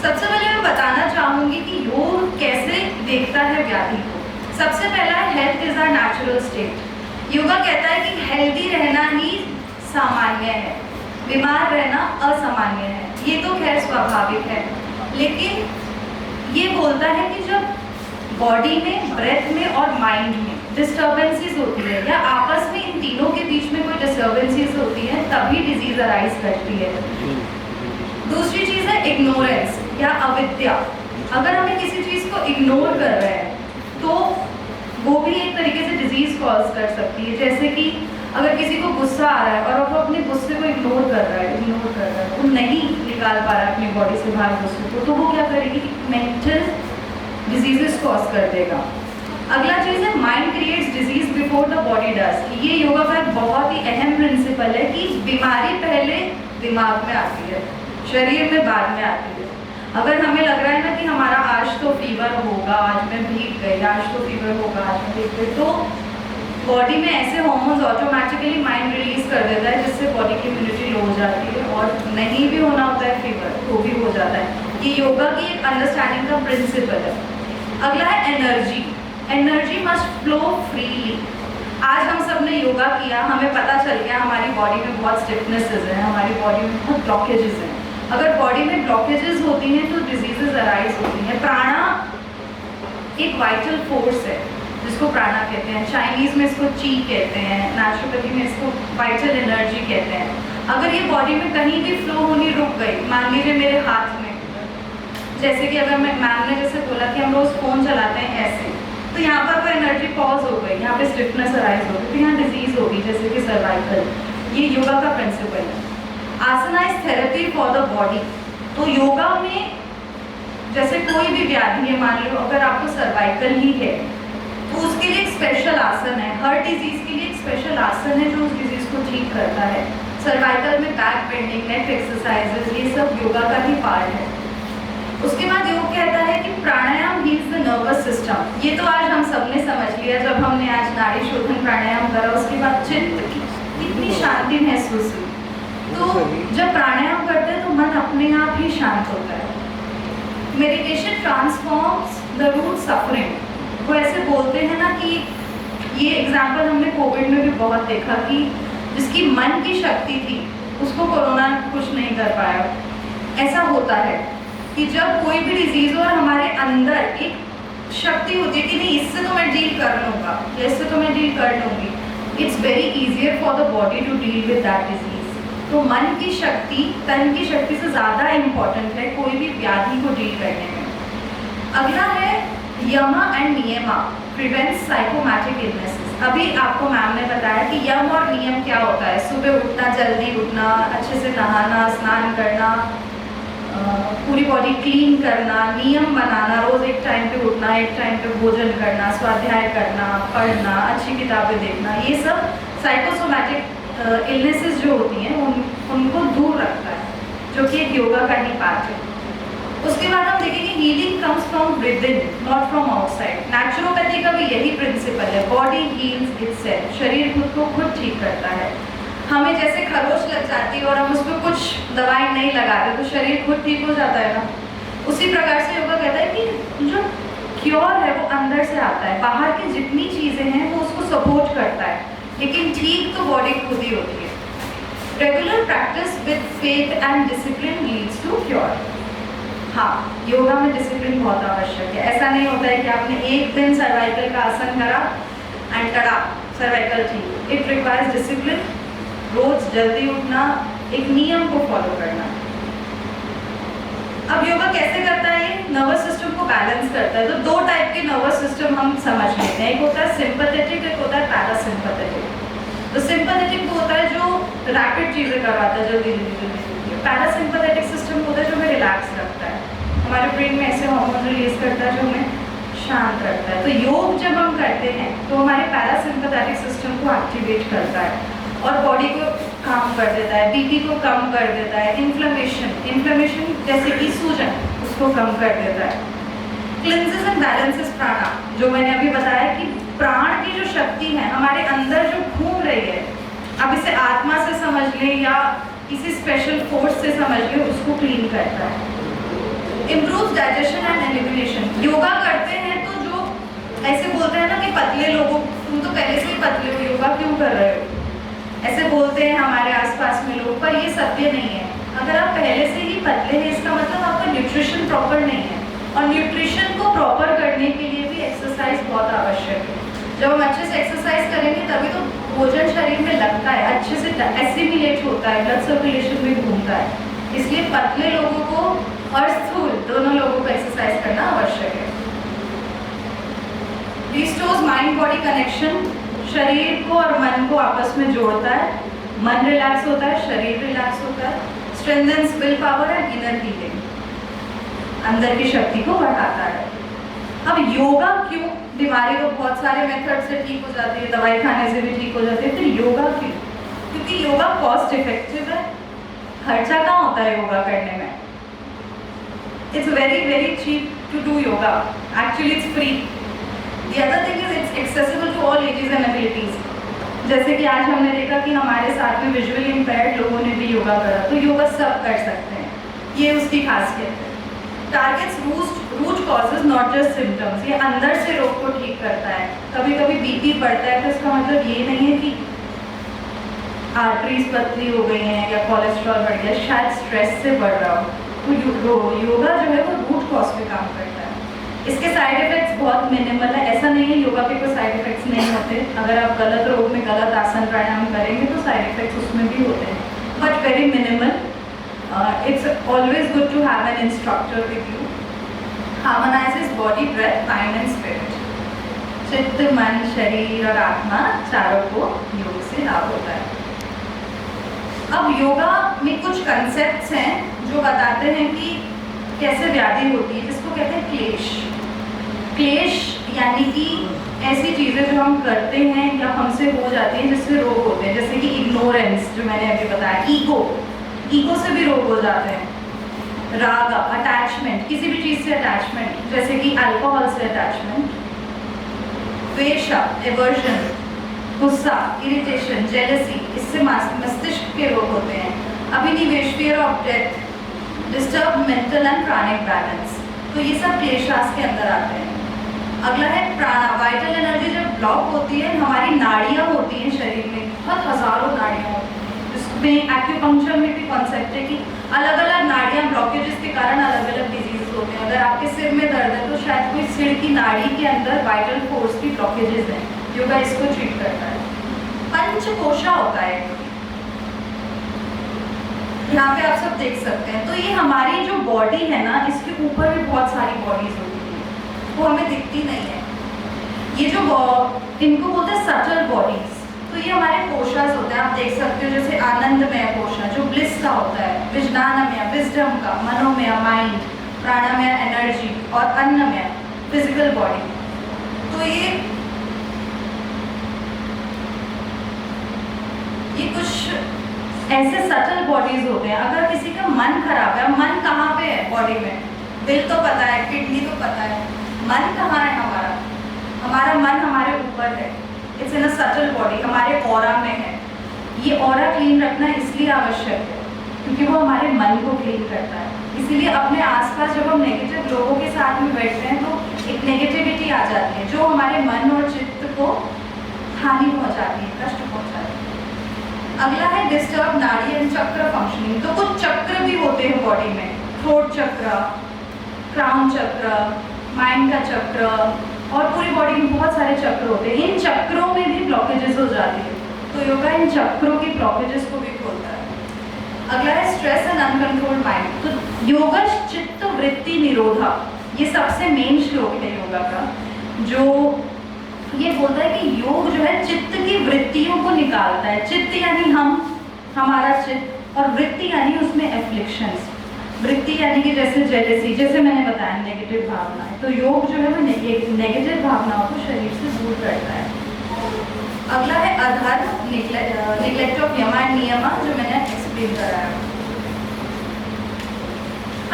सबसे पहले मैं बताना चाहूँगी कि योग कैसे देखता है व्याधि को। सबसे पहला है health is our natural state. Yoga कहता है कि हेल्दी रहना ही सामान्य है, बीमार रहना असामान्य है। ये तो खैर स्वाभाविक है, लेकिन ये बोलता है कि जब बॉडी में, ब्रेथ में और माइंड में डिस्टर्बेंसेस होती है या आपस में इन तीनों के बीच में कोई डिस्टर्बेंसेस होती है, तभी डिजीज अराइज करती है। दूसरी चीज़ है इग्नोरेंस या अविद्या। अगर हमें किसी चीज़ को इग्नोर कर रहे हैं तो वो भी एक तरीके से डिजीज कॉज कर सकती है। जैसे कि अगर किसी को गुस्सा आ रहा है और वो अपने गुस्से को इग्नोर कर रहा है, वो नहीं निकाल पा रहा है अपनी बॉडी से बाहर गुस्से को, तो वो क्या करेगी, मेंटल डिजीजेस कॉज कर देगा। अगला चीज़ है mind creates disease before the body does. ये योगा का एक बहुत ही अहम प्रिंसिपल है कि बीमारी पहले दिमाग में आती है, शरीर में बाद में आती है। अगर हमें लग रहा है ना कि हमारा आज तो फीवर होगा, आज मैं भीग गई, आज तो फीवर होगा, आज मैं भीग गई, तो बॉडी में ऐसे हार्मोन्स ऑटोमेटिकली माइंड रिलीज कर देता है, जिससे बॉडी की इम्यूनिटी लो हो जाती है और नहीं भी होना होता है फीवर तो भी हो जाता है। ये योगा की एक अंडरस्टैंडिंग का प्रिंसिपल है। अगला है energy. Energy must flow freely. आज हम सब ने योगा किया, हमें पता चल गया हमारी बॉडी में बहुत स्टिफनेसेस हैं, हमारी बॉडी में बहुत ब्लॉकेजेस हैं। अगर बॉडी में ब्लॉकेजेस होती हैं तो डिजीजेस अराइज होती हैं। प्राणा एक वाइटल फोर्स है जिसको प्राणा कहते हैं, चाइनीज में इसको ची कहते हैं, नेचुरोपैथी में इसको वाइटल एनर्जी कहते हैं। अगर ये बॉडी में कहीं भी फ्लो होनी रुक गई, मान लीजिए मेरे हाथ में, जैसे कि अगर मैं, मैम ने जैसे बोला कि हम रोज फोन चलाते हैं ऐसे, तो यहाँ पर वो एनर्जी पॉज हो गई, यहाँ पे स्टिफनेस अराइज हो गई, तो यहाँ डिजीज होगी जैसे कि सर्वाइकल। ये योगा का प्रिंसिपल है। Asana is therapy for the body. तो योगा में जैसे कोई भी व्याधि है, मान लो अगर आपको सर्वाइकल ही है तो उसके लिए एक स्पेशल आसन है। हर डिजीज के लिए एक स्पेशल आसन है जो उस डिजीज को ठीक करता है। सर्वाइकल में बैक बेंडिंग, नेक एक्सरसाइजेस, ये सब योगा का ही पार्ट है। उसके बाद योग कहता है कि प्राणायाम हील्स द नर्वस सिस्टम, ये तो आज हम सबने समझ लिया जब हमने आज नाड़ी शोधन प्राणायाम करा, उसके बाद चित्त कितनी शांति महसूस हुई। तो जब प्राणायाम करते हैं तो मन अपने आप ही शांत होता है। Meditation transforms the root suffering. वो ऐसे बोलते हैं ना कि ये एग्जाम्पल हमने कोविड में भी बहुत देखा कि जिसकी मन की शक्ति थी उसको कोरोना कुछ नहीं कर पाया। ऐसा होता है कि जब कोई भी डिजीज हो और हमारे अंदर एक शक्ति होती है कि नहीं इससे तो मैं डील कर लूँगा या इससे तो मैं डील कर लूँगी, it's very easier for the body to deal with that disease. तो मन की शक्ति तन की शक्ति से ज़्यादा इम्पॉर्टेंट है कोई भी व्याधि को डील करने में। अगला है यमा एंड नियमा प्रिवेंट्स साइकोमैटिक इलनेसेस। अभी आपको मैम ने बताया कि यम और नियम क्या होता है। सुबह उठना, जल्दी उठना, अच्छे से नहाना, स्नान करना, पूरी बॉडी क्लीन करना, नियम बनाना, रोज़ एक टाइम पे उठना, एक टाइम पे भोजन करना, स्वाध्याय करना, पढ़ना, अच्छी किताबें देखना, ये सब साइकोसोमैटिक इलनेसेस जो होती हैं उनको दूर रखता है, जो कि एक योगा का ही पार्ट है। उसके बाद हम देखेंगे healing comes from within not from outside. Naturopathy का भी यही प्रिंसिपल है, बॉडी हील्स इटसेल्फ। शरीर खुद को खुद ठीक करता है। हमें जैसे खरोच लग जाती है और हम उस पर कुछ दवाई नहीं लगाते तो शरीर खुद ठीक हो जाता है ना। उसी प्रकार से योगा कहता है कि जो क्योर है वो अंदर से आता है, बाहर की जितनी चीज़ें हैं वो उसको सपोर्ट करता है, लेकिन ठीक तो बॉडी खुद ही होती है। Regular practice with faith and discipline leads to cure. हाँ, योगा में डिसिप्लिन बहुत आवश्यक है। ऐसा नहीं होता है कि आपने एक दिन सर्वाइकल का आसन करा एंड टड़ा सर्वाइकल ठीक। इट रिक्वायर्स डिसिप्लिन, रोज जल्दी उठना, एक नियम को फॉलो करना। अब योगा कैसे करता है? ये नर्वस सिस्टम को बैलेंस करता है। तो दो टाइप के नर्वस सिस्टम हम समझ लेते हैं, एक होता है सिंपैथेटिक, एक होता है पैरासिम्पैथेटिक। तो सिंपैथेटिक वो होता है जो रैपिड चीज़ें करवाता है, जल्दी जल्दी। पैरासिम्पैथेटिक सिस्टम होता है जो हमें रिलैक्स रखता है, हमारे ब्रेन में ऐसे हार्मोन रिलीज करता है जो हमें शांत रखता है। तो योग जब हम करते हैं तो हमारे पैरासिम्पैथेटिक सिस्टम को एक्टिवेट करता है और बॉडी को काम कर देता है, बीपी को कम कर देता है, इन्फ्लेमेशन जैसे कि सूजन उसको कम कर देता है। क्लिंजेस एंड बैलेंसेस प्राणा, जो मैंने अभी बताया कि प्राण की जो शक्ति है हमारे अंदर जो घूम रही है, अब इसे आत्मा से समझ लें या किसी स्पेशल फोर्स से समझ लें, उसको क्लीन करता है। Improve digestion and elimination. Yoga करते हैं तो जो ऐसे बोलते हैं ना कि पतले लोगों, तुम तो पहले से ही पतले हो, योगा क्यों कर रहे हो, ऐसे बोलते हैं हमारे आसपास में लोग, पर ये सत्य नहीं है। अगर आप पहले से ही पतले हैं इसका मतलब आपका न्यूट्रिशन प्रॉपर नहीं है, और न्यूट्रिशन को प्रॉपर करने के लिए भी एक्सरसाइज बहुत आवश्यक है। जब हम अच्छे से एक्सरसाइज करेंगे तभी तो भोजन शरीर में लगता है, अच्छे से एसिमिलेट होता है, ब्लड सर्कुलेशन भी घूमता है। इसलिए पतले लोगों को और स्थूल दोनों लोगों को एक्सरसाइज करना आवश्यक है। रिस्टोर्स माइंड बॉडी कनेक्शन, शरीर को और मन को आपस में जोड़ता है, मन रिलैक्स होता है, शरीर रिलैक्स होता है। Strengthens will power and inner healing, अंदर की शक्ति को बढ़ाता है। अब योगा क्यों? बीमारी तो बहुत सारे मेथड से ठीक हो जाती है, दवाई खाने से भी ठीक हो जाती है, फिर योगा क्यों? क्योंकि योगा कॉस्ट इफेक्टिव है। खर्चा कहाँ होता है योगा करने में? It's very very cheap to do yoga, actually it's free. The other thing is it's accessible to all ages and abilities. जैसे कि आज हमने देखा कि हमारे साथ में विजुअली इम्पेयर्ड लोगों ने भी योगा करा, तो योगा सब कर सकते हैं, ये उसकी खासियत है। Targets root causes not just symptoms, ये अंदर से रोग को ठीक करता है। कभी कभी बीपी बढ़ता है तो इसका मतलब ये नहीं है कि आर्टरीज पतली हो गई हैं या कोलेस्ट्रॉल बढ़ गया, शायद स्ट्रेस से बढ़ रहा हो। तो योगा जो है वो रूट कॉज पे काम करता है। इसके साइड इफेक्ट्स बहुत मिनिमल है, ऐसा नहीं है योगा के कोई साइड इफेक्ट्स नहीं होते। अगर आप गलत रोग में गलत आसन प्राणायाम करेंगे तो साइड इफेक्ट्स उसमें भी होते हैं, but very minimal. It's always good to have an instructor with you. Harmonises body, breath, mind and spirit. चित्त, मन, शरीर और आत्मा चारों को योग से लाभ होता है। अब योगा में कुछ कंसेप्ट्स हैं जो बताते हैं कि कैसे व्याधि होती है, जिसको कहते हैं क्लेश। क्लेश यानी कि ऐसी चीज़ें जो हम करते हैं या हमसे हो जाती हैं जिससे रोग होते हैं, जैसे कि इग्नोरेंस जो मैंने अभी बताया, ईगो से भी रोग हो जाते हैं। राग अटैचमेंट, किसी भी चीज़ से अटैचमेंट, जैसे कि अल्कोहल से अटैचमेंट, द्वेष एवर्जन, गुस्सा, इरिटेशन, जेलसी, इससे मस्तिष्क के रोग होते हैं। अभिनिवेश, fear of death, disturb mental and pranic balance, तो ये सब क्लेशास के अंदर आते हैं। अगला है प्राणा, वाइटल एनर्जी जब ब्लॉक होती है, हमारी नाड़ियाँ होती हैं शरीर में, बहुत हजारों नाड़ियाँ होती हैं, इसमें एक्यूपंक्चर में भी कॉन्सेप्ट है कि अलग अलग नाड़ियाँ ब्लॉकेजेस के कारण अलग अलग डिजीज होते हैं। अगर आपके सिर में दर्द है तो शायद कोई सिर की नाड़ी के अंदर वाइटल फोर्स की ब्लॉकेजेस हैं, योगा इसको ट्रीट करता है। पंचकोशा होता है, यहाँ पे आप सब देख सकते हैं। तो ये हमारी जो बॉडी है ना, इसके ऊपर भी बहुत सारी बॉडीज होती है, वो हमें दिखती नहीं है। ये जो इनको बोलते हैं सटल बॉडीज, तो ये हमारे कोशास होते हैं। आप देख सकते हो जैसे आनंदमय कोशा जो ब्लिस का होता है, विज्ञानमय विजडम का, मनोमय माइंड, प्राणमय एनर्जी और अन्नमय फिजिकल बॉडी। तो ये कुछ ऐसे सटल बॉडीज होते हैं। अगर किसी का मन खराब है, मन कहाँ पे है बॉडी में? दिल तो पता है, किडनी तो पता है, मन कहाँ है हमारा? हमारा मन हमारे ऊपर है, it's in a subtle body, हमारे ऑरा में है। ये ऑरा क्लीन रखना इसलिए आवश्यक है क्योंकि वो हमारे मन को क्लीन करता है। इसीलिए अपने आसपास जब हम नेगेटिव लोगों के साथ में बैठते हैं तो एक नेगेटिविटी आ जाती है जो हमारे मन और चित्त को हानि पहुंचाती है, कष्ट पहुंचाती है। अगला है डिस्टर्ब नाड़ी एंड चक्र फंक्शनिंग। तो कुछ चक्र भी होते हैं बॉडी में, थ्रोट चक्र, क्राउन चक्र, माइंड का चक्र, और पूरी बॉडी में बहुत सारे चक्र होते हैं। इन चक्रों में भी ब्लॉकेजेस हो जाती है, तो योगा इन चक्रों की ब्लॉकेजेस को भी खोलता है। अगला है स्ट्रेस एंड अनकंट्रोल्ड माइंड। तो योगा चित्त वृत्ति निरोधा, ये सबसे मेन श्लोक है योगा का, जो ये बोलता है कि योग जो है चित्त की वृत्तियों को निकालता है। चित्त यानी हम, हमारा चित्त, और वृत्ति यानी उसमें एफ्लिक्शंस। वृत्ति यानी कि जैसे जेलेसी, जैसे मैंने बताया नेगेटिव भावनाएं। तो योग जो है वो नेगेटिव भावनाओं को शरीर से दूर करता है। अगला है अधर्म, निग्लेक्ट ऑफ यमा एंड नियमा, जो मैंने एक्सप्लेन कराया।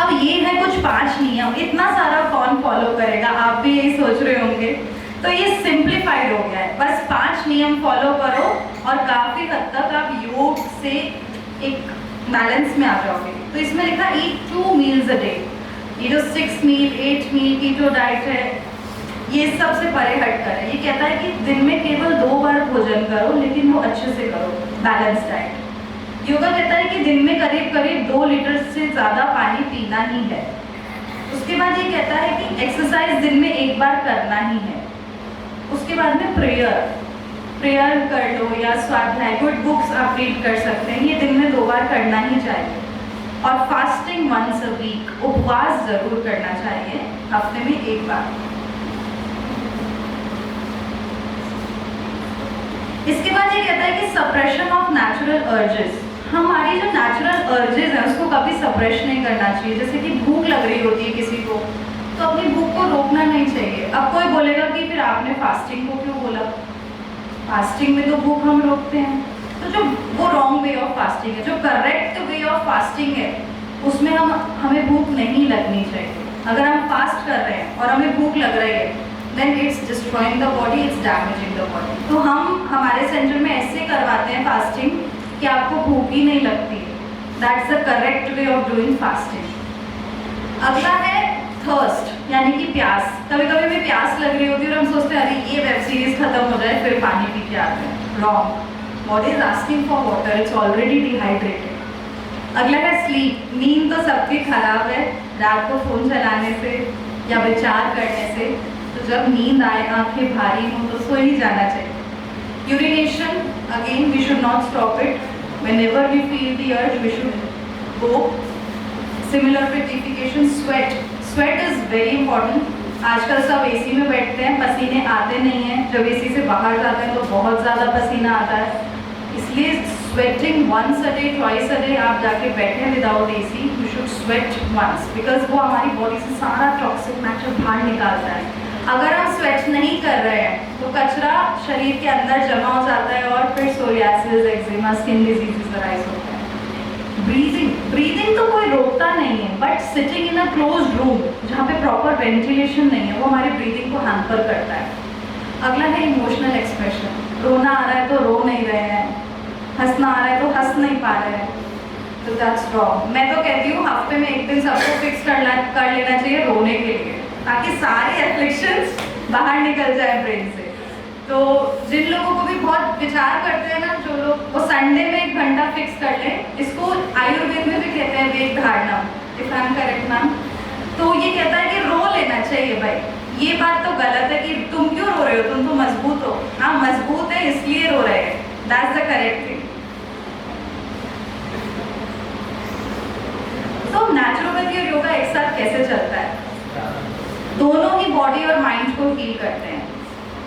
अब ये है कुछ 5 नियम, इतना सारा कौन फॉलो करेगा, आप भी यही सोच रहे होंगे। तो ये सिंप्लीफाइड हो गया है, बस 5 नियम फॉलो करो और काफी हद तक आप योग से एक बैलेंस में आ जाओगे। तो इसमें लिखा ईट 2 मील्स अ डे। ये जो 6 मील 8 मील की जो डाइट है, ये सबसे परे हट कर है। ये कहता है कि दिन में केवल 2 बार भोजन करो, लेकिन वो अच्छे से करो, बैलेंस डाइट। योगा कहता है कि दिन में करीब करीब 2 लीटर से ज़्यादा पानी पीना ही है। उसके बाद ये कहता है कि एक्सरसाइज दिन में 1 बार करना ही है। उसके बाद में प्रेयर कर लो या स्वाध्याय, गुड बुक्स आप रीड कर सकते हैं, ये दिन में 2 बार करना ही चाहिए। और फास्टिंग वंस अ वीक, उपवास जरूर करना चाहिए, हफ्ते में 1 बार। इसके बाद ये कहता है कि सप्रेशन ऑफ नेचुरल अर्जेस। हमारी जो नेचुरल अर्जेस हैं उसको कभी सप्रेश नहीं करना चाहिए। जैसे कि भूख लग रही होती है किसी को, तो अपनी भूख को रोकना नहीं चाहिए। अब कोई बोलेगा कि फिर आपने फास्टिंग को क्यों बोला? फास्टिंग में तो भूख हम रोकते हैं। तो जो वो रॉन्ग वे ऑफ फास्टिंग है, जो करेक्ट वे ऑफ फास्टिंग है, उसमें हमें भूख नहीं लगनी चाहिए। अगर हम फास्ट कर रहे हैं और हमें भूख लग रही है, then it's destroying the body, it's damaging the body। तो हम हमारे सेंटर में ऐसे करवाते हैं फास्टिंग कि आपको भूख ही नहीं लगती। That's the correct way of doing fasting। अगला है थर्स्ट, यानी कि प्यास। कभी कभी भी प्यास लग रही होती है और हम सोचते हैं अरे ये वेब सीरीज खत्म हो जाए फिर पानी पी के आते हैं। Wrong, body is asking for water, it's already dehydrated. अगला है स्लीप। नींद तो सबकी खराब है, रात को फोन चलाने से या विचार करने से। तो जब नींद आए, आंखें भारी हो, तो सो ही जाना चाहिए। Urination, again we should not stop it, whenever we feel the urge we should go. Similar with defecation, sweat is very important. आजकल सब एसी में बैठते हैं, पसीने आते नहीं हैं। जब एसी से बाहर जाते हैं तो बहुत ज़्यादा पसीना आता है। इसलिए sweating once a day, twice a day आप जाके बैठें without AC, you should sweat once, because वो हमारी बॉडी से सारा टॉक्सिक मैटर बाहर निकालता है। अगर हम स्वेट नहीं कर रहे हैं तो कचरा शरीर के अंदर जमा हो जाता है और फिर psoriasis, eczema, skin diseases arise होते हैं। ब्रीदिंग तो कोई रोकता नहीं है, but sitting in a close room जहाँ पे प्रॉपर वेंटिलेशन नहीं है वो हमारी ब्रीदिंग को हैम्पर करता है। अगला है इमोशनल एक्सप्रेशन। रोना आ रहा है तो रो नहीं रहे हैं, हंसना आ रहा है तो हंस नहीं पा रहे हैं, तो दैट्स रॉन्ग। मैं तो कहती हूँ हफ्ते में एक दिन सबको फिक्स कर लेना चाहिए रोने के लिए, ताकि सारे एफ्लिक्शंस बाहर निकल जाए ब्रेन से। तो जिन लोगों को भी बहुत विचार करते हैं ना, जो लोग, वो संडे में 1 घंटा फिक्स कर लें। इसको आयुर्वेद में भी कहते हैं वेग धारणा, if I am correct ma'am. तो ये कहता है कि रो लेना चाहिए भाई। ये बात तो गलत है कि तुम क्यों रो रहे हो, तुम तो मजबूत हो। हाँ मजबूत है इसलिए रो रहे हैं, दैट्स द करेक्ट थिंग। तो नेचुरोपैथी और योगा एक साथ कैसे चलता है? दोनों ही बॉडी और माइंड को हील करते हैं,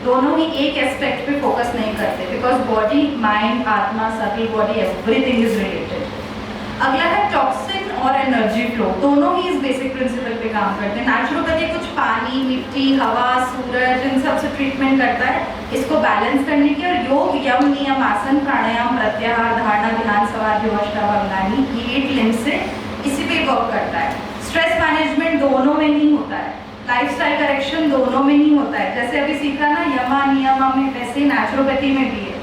दोनों ही एक एस्पेक्ट पे फोकस नहीं करते, बिकॉज बॉडी, माइंड, आत्मा, सभी बॉडी, एवरीथिंग इज रिलेटेड। अगला है टॉक्सिन और एनर्जी फ्लो, दोनों ही इस बेसिक प्रिंसिपल पे काम करते हैं। नेचुरोपैथी कुछ पानी, मिट्टी, हवा, सूरज, इन सब से ट्रीटमेंट करता है इसको बैलेंस करने की। और योग, यम, नियम, आसन, प्राणायाम, प्रत्याहार, धारणा, ध्यान, समाधि, अष्टांगानी, ये 8 लिम्ब से इसी पे वर्क करता है। स्ट्रेस मैनेजमेंट दोनों में ही होता है, लाइफस्टाइल करेक्शन दोनों में ही होता है। जैसे अभी सीखा ना यमा नियमा में, वैसे ही नेचुरोपैथी में भी है।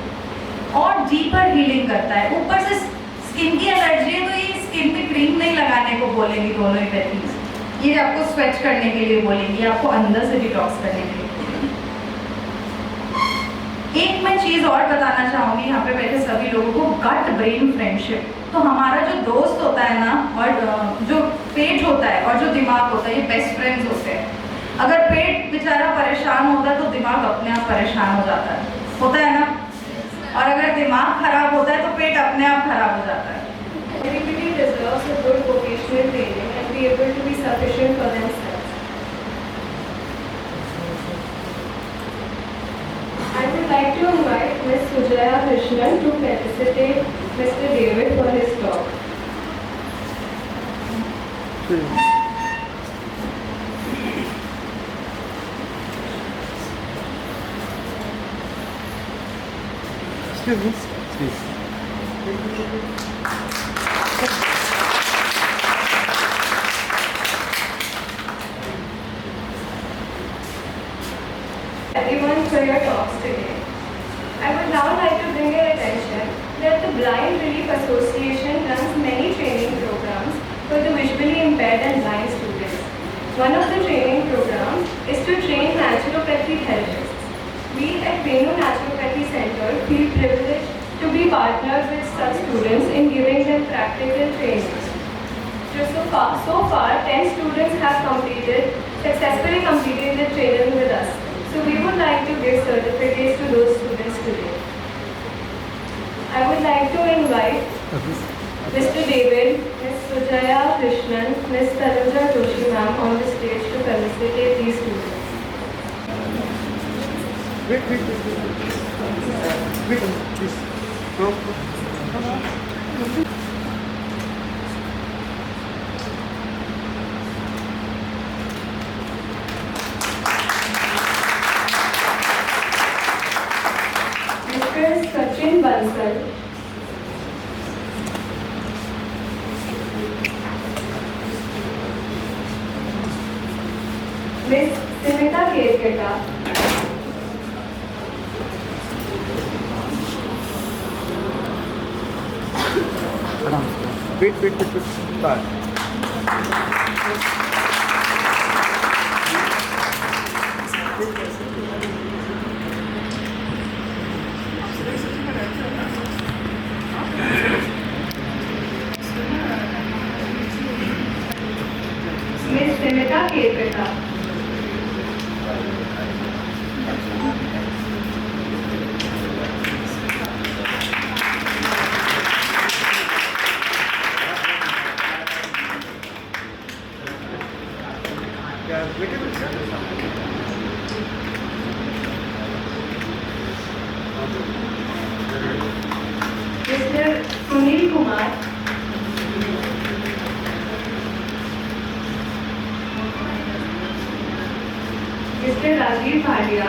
और डीपर हीलिंग करता है। ऊपर से स्किन की एलर्जी है तो ये स्किन पे क्रीम नहीं लगाने को बोलेंगी दोनों ही पैथीज, ये आपको स्वेच करने के लिए बोलेंगी, आपको अंदर से डिटॉक्स करने के लिए। एक मैं चीज और बताना चाहूंगी यहाँ पे बैठे सभी लोगों को, गट ब्रेन फ्रेंडशिप। तो हमारा जो दोस्त होता है ना, और जो पेट होता है और जो दिमाग होता है, ये बेस्ट फ्रेंड्स होते हैं। अगर पेट बेचारा परेशान होता है तो दिमाग अपने आप परेशान हो जाता है, होता है ना? और अगर दिमाग खराब होता है तो पेट अपने आप खराब हो जाता है। Everybody deserves a good vocational training and be able to be sufficient for themselves. I would like to invite Ms. Sujaya Krishnan to felicitate Mr. David for his talk. Everyone for your talks today. I would now like to bring your attention that the Blind Relief Association runs many training programs for the visually impaired and blind students. One of the training programs is to train naturopathy therapists. We at Venu Naturopathy Center feel privileged to be partners with such students in giving them practical training. So far, 10 students have successfully completed the training with us. So we would like to give certificates to those students today. I would like to invite Mr. David, Ms. Sujaya Krishnan, Ms. Tanuja Joshi ma'am on the stage to felicitate these students. Wait, please. Go. Mr. Sachin Bansal, Ms. Simita Kerketa, Wait. Start. Ms. Simita Kerketa, Mr. Sunil Kumar, Mr. Rajiv Bhatia,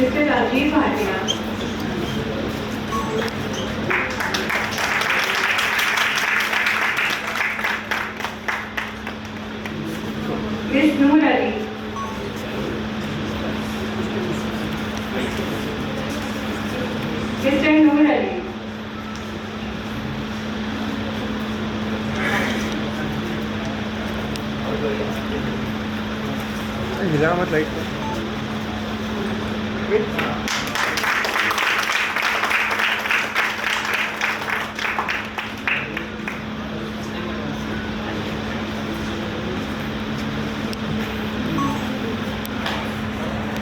Mr. Rajiv Bhatia. Ms. Noor Ali. Mr. Noor Ali. हिला मत लाइट को।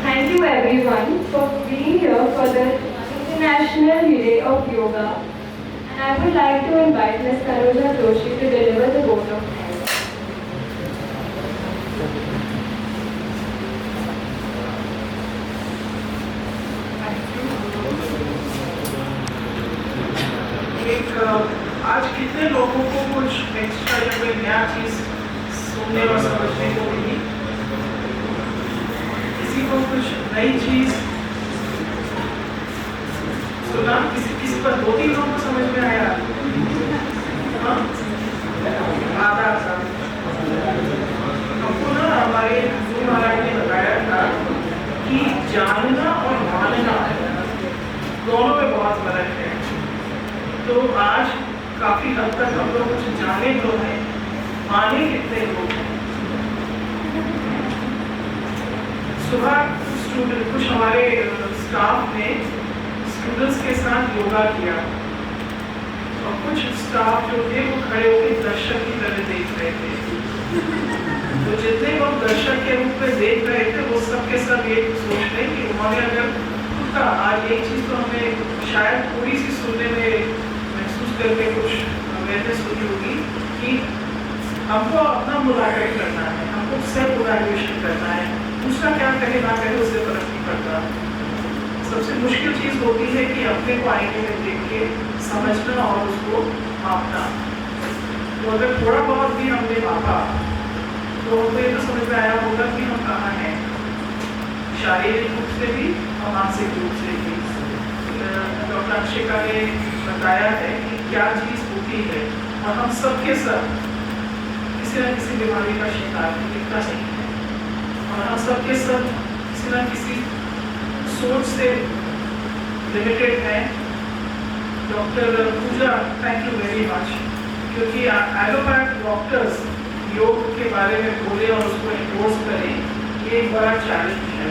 Thank you everyone for being here for the International Day of Yoga. And I would like to invite Ms. Tanuja Joshi to deliver the vote of thanks. आज कितने लोगों को कुछ एक्स्ट्रा या कोई नया चीज सुनने और समझने को मिली, किसी को कुछ नई चीज सुना, किसी पर 2-3 लोगों को समझ में आया, हाँ? आधा सा हमको ना हमारे गुरु महाराज ने बताया था कि जानना और मानना दोनों में बहुत फर्क है। तो आज काफी हद तक हम लोग कुछ जाने तो हैं, माने कितने लोग हैं। सुबह कुछ हमारे स्टाफ ने स्टूडेंट्स के साथ योगा किया और कुछ स्टाफ जो थे वो खड़े होकर दर्शक की तरह देख रहे थे। तो जितने लोग दर्शक के रूप में देख रहे थे वो सब के सब ये सोच रहे कि उन्होंने अगर खुद का आज एक चीज तो हमें शायद थोड़ी सी सुनने में करके कुछ अवेयरनेस हुई होगी कि हमको अपना मुलाकात करना है, हमको सेल्फ इवैल्यूएशन करना है, दूसरा क्या कहे ना कहे उससे फर्क नहीं पड़ता। सबसे मुश्किल चीज होती है कि अपने को आईने में देख के समझना और उसको मापना। तो अगर थोड़ा बहुत भी हमने मापा तो हमको ये तो समझ में आया होगा कि हम कहाँ हैं, शारीरिक रूप से भी और मानसिक रूप से भी। डॉक्टर अंशिका ने बताया है कि क्या चीज होती है और हम सबके सब किसी न किसी बीमारी का शिकार है, दिखता नहीं है, और हम सबके सब किसी न किसी सोच से लिमिटेड हैं। Doctor Pooja, thank you very much, क्योंकि एलोपैथ डॉक्टर्स योग के बारे में बोले और उसको एंडोर्स करें, ये एक बड़ा चैलेंज है।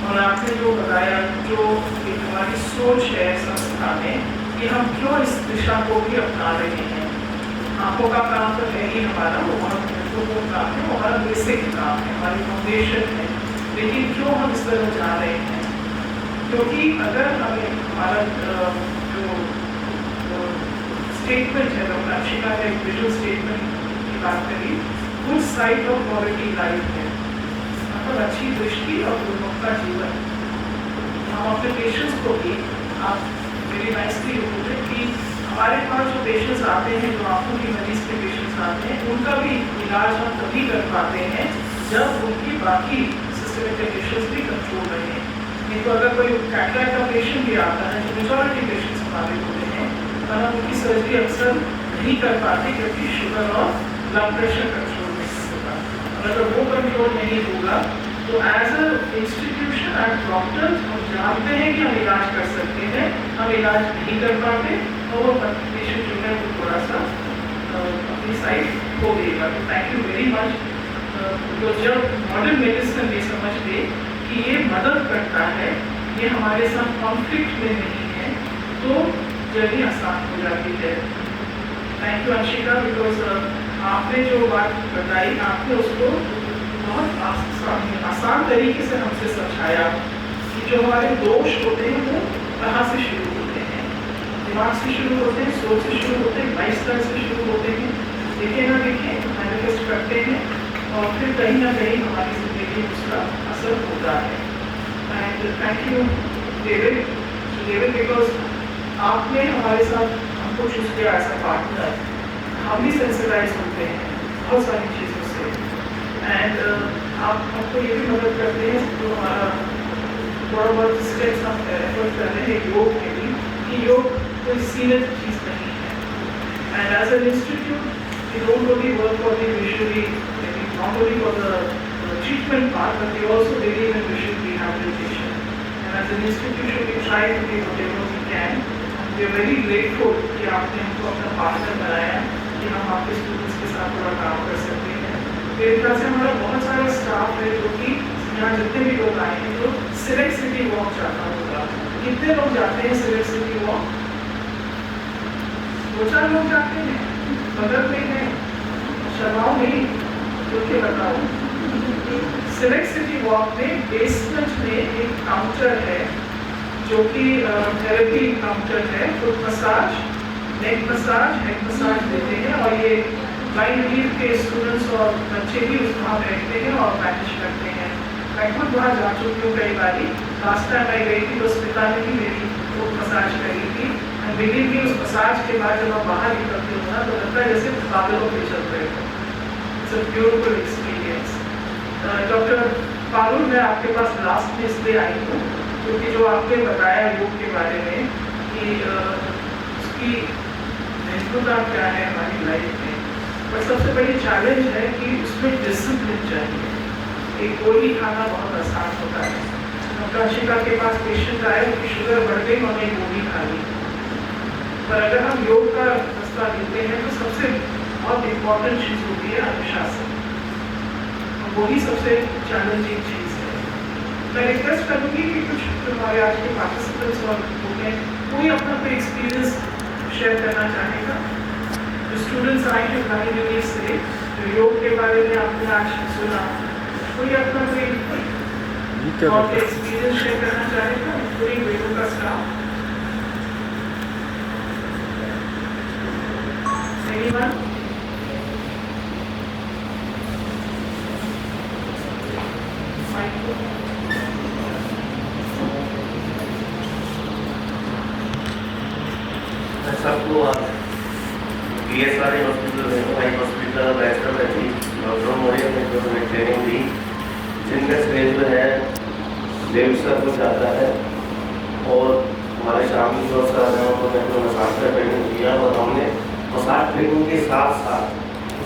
और आपने जो बताया, जो हमारी सोच है संस्था में कि हम क्यों इस दिशा को भी अपना रहे हैं। आंखों का काम तो है ही हमारा, वो बहुत महत्वपूर्ण काम है, वो हमारा बेसिक काम है, हमारी फाउंडेशन है, लेकिन क्यों हम इस तरह जा रहे हैं? क्योंकि अगर हमें हमारा जो स्टेटमेंट है, डॉक्टर अंशिका ने एक विजुअल स्टेटमेंट की बात करी, good site of quality life है, मतलब अच्छी दृष्टि और गुणवत्ता जीवन। हम अपने पेशेंट्स को भी, आप मेरी नाइसली बोलते कि हमारे पास जो पेशेंट्स आते हैं, जो आंखों की मरीज के पेशेंट्स आते हैं, उनका भी इलाज हम तभी कर पाते हैं जब उनकी बाकी सिस्टमिक कंडीशंस भी कंट्रोल रहे। नहीं तो अगर कोई कैटरैक्ट का पेशेंट भी आता है, जो मेजॉरिटी पेशेंट्स हमारे होते हैं, तो हम उनकी सर्जरी अक्सर नहीं कर पाते क्योंकि शुगर और ब्लड प्रेशर कंट्रोल नहीं होगा। और अगर वो कंट्रोल नहीं होगा तो as a institution as doctor हम जानते हैं कि हम इलाज कर सकते हैं, हम इलाज नहीं कर पाते और वो पेशेंट जो है वो थोड़ा सा अपनी साइड खो देगा। तो थैंक यू वेरी मच। तो जब मॉडर्न मेडिसिन ये समझ ले कि ये मदद करता है, ये हमारे साथ कॉन्फ्लिक्ट में नहीं है, तो जर्नी आसान हो जाती है। थैंक यू अंशिका, बिकॉज आपने जो बात बताई, आपने उसको बहुत आसान तरीके से हमसे समझाया कि जो हमारे दोष होते हैं वो कहाँ से शुरू होते हैं, दिमाग से शुरू होते हैं, सोच से शुरू होते हैं, लाइफस्टाइल से शुरू होते हैं, देखे ना देखे मैनिफेस्ट करते हैं और फिर कहीं ना कहीं हमारी जिंदगी में उसका असर होता है। And thank you David, because आपने हमारे साथ हमको चूज किया एज अ पार्टनर। हम भी सेंसिटाइज होते हैं बहुत सारी चीज़ों से, एंड आप हमको ये भी मदद करते हैं जो हमारा थोड़ा बहुत स्टेप्स हम एफर्ट कर रहे हैं योग के लिए कि योग कोई सीमित चीज़ नहीं है। And as an institute we don't only work for the visually, not only for the treatment part, but we also believe in visual rehabilitation. And as an institution, we try to do whatever we can. We are very grateful कि आपने हमको अपना पार्टनर बनाया कि हम आपके स्टूडेंट्स के साथ थोड़ा काम कर सकते हैं। मेरे ख्याल से हमारा बहुत सारा स्टाफ है जो कि यहाँ जितने भी लोग आए हैं जो सिलेक्ट सिटी वॉक जाता होगा। कितने लोग जाते हैं सिलेक्ट सिटी वॉक? 2-4 लोग जाते हैं, बगल में है, शर्माओ नहीं, जो कि बताओ। सिलेक्ट सिटी वॉक में बेसमेंट में एक काउंटर है जो कि थेरेपी काउंटर है, फुट मसाज, नेक मसाज, हेड मसाज देते हैं और ये ब्लाइंड रीड के स्टूडेंट्स और बच्चे भी वहाँ बैठते हैं और मैनेज करते हैं। मैं खुद वहाँ जा चुकी हूँ कई बारी। लास्ट टाइम मैं गई थी तो अस्पताल में भी मेरी फुट मसाज करी थी। बिलीव मी, उस मसाज के बाद जब आप बाहर निकलते हो ना तो लगता है जैसे बादलों पे चल रहे हो। It's a beautiful experience. Doctor Parul, मैं आपके पास लास्ट में इसलिए आई हूँ क्योंकि जो आपने बताया योग के बारे में कि उसकी महत्वता क्या है हमारी लाइफ में, पर सबसे बड़ी चैलेंज है कि उसमें डिसिप्लिन चाहिए। एक गोली खाना बहुत आसान होता है। डॉक्टर आशिका के पास पेशेंट आए, उनकी शुगर बढ़ गई, उन्होंने एक गोली खा ली। पर अगर हम योग का रास्ता लेते हैं तो सबसे बहुत इम्पोर्टेंट चीज़ होती है अनुशासन, और वही सबसे चैलेंजिंग चीज़ है। मैं रिक्वेस्ट करूँगी कि कुछ हमारे आज के पार्टिसिपेंट्स और होंगे, कोई अपना कोई एक्सपीरियंस शेयर करना चाहेगा। जो स्टूडेंट्स आए हैं ब्लाइंड रीड से, जो योग के बारे में आपने आज सुना, कोई अपना कोई और एक्सपीरियंस शेयर करना चाहेगा, पूरी योग का स्टाफ। Anyone? सबको PSRA हॉस्पिटल है, हॉस्पिटल बैचलर है जी, डॉक्टर मोरिया ने जो हमें ट्रेनिंग दी, जिनका स्टेज में है देव सर कुछ आता है और हमारे शामिल जो सर हैं उन्होंने मसाज का ट्रेनिंग दिया और हमने मसाज ट्रेनिंग के साथ साथ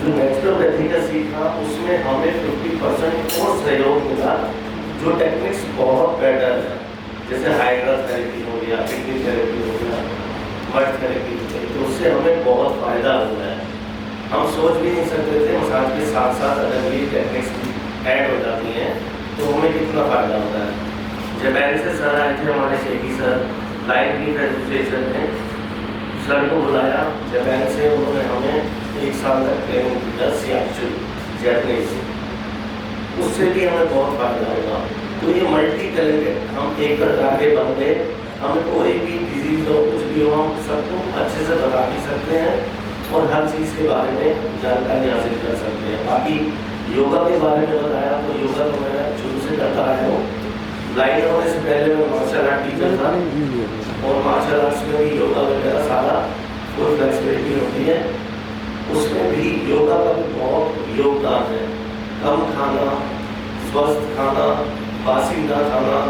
जो नेचुरोपैथी का सीखा उसमें हमें 50% और सहयोग मिला। जो टेक्निक्स बहुत बेटर है, जैसे हाइड्रा थेरेपी हो गया, किडनी थेरेपी हो गया, मड थेरेपी हो गई, तो उससे हमें बहुत फ़ायदा हुआ है। हम सोच भी नहीं सकते थे मसाज के साथ साथ अगर ये टेक्निक्स ऐड हो जाती हैं तो हमें कितना फ़ायदा होता है। जापान से सर आए थे हमारे शेखी सर, लाइन की एडमिनिस्ट्रेशन में सर को बुलाया जापान से, उन्होंने हमें 1 साल तक ट्रेनिंग दिया सियाचू जैपनीज, उससे भी हमें बहुत फायदा होगा। तो ये मल्टी टैलेंटेड हम एक प्रकार के बंदे, हमें कोई भी डिजीज हो कुछ भी हो हम सबको अच्छे से बता भी सकते हैं और हर चीज़ के बारे में जानकारी हासिल कर सकते हैं। बाकी योगा के बारे में बताया तो योगा तो मैं शुरू से करता आया हूँ। ब्लाइंड होने से पहले मैं मार्शल आर्ट टीचर था और मार्शल आर्ट्स में भी योगा वगैरह सारा फुल फ्लेक्सिबिलिटी होती है, उसमें भी योगा का भी बहुत योगदान है। कम खाना, स्वस्थ खाना, बासिंदा खाना,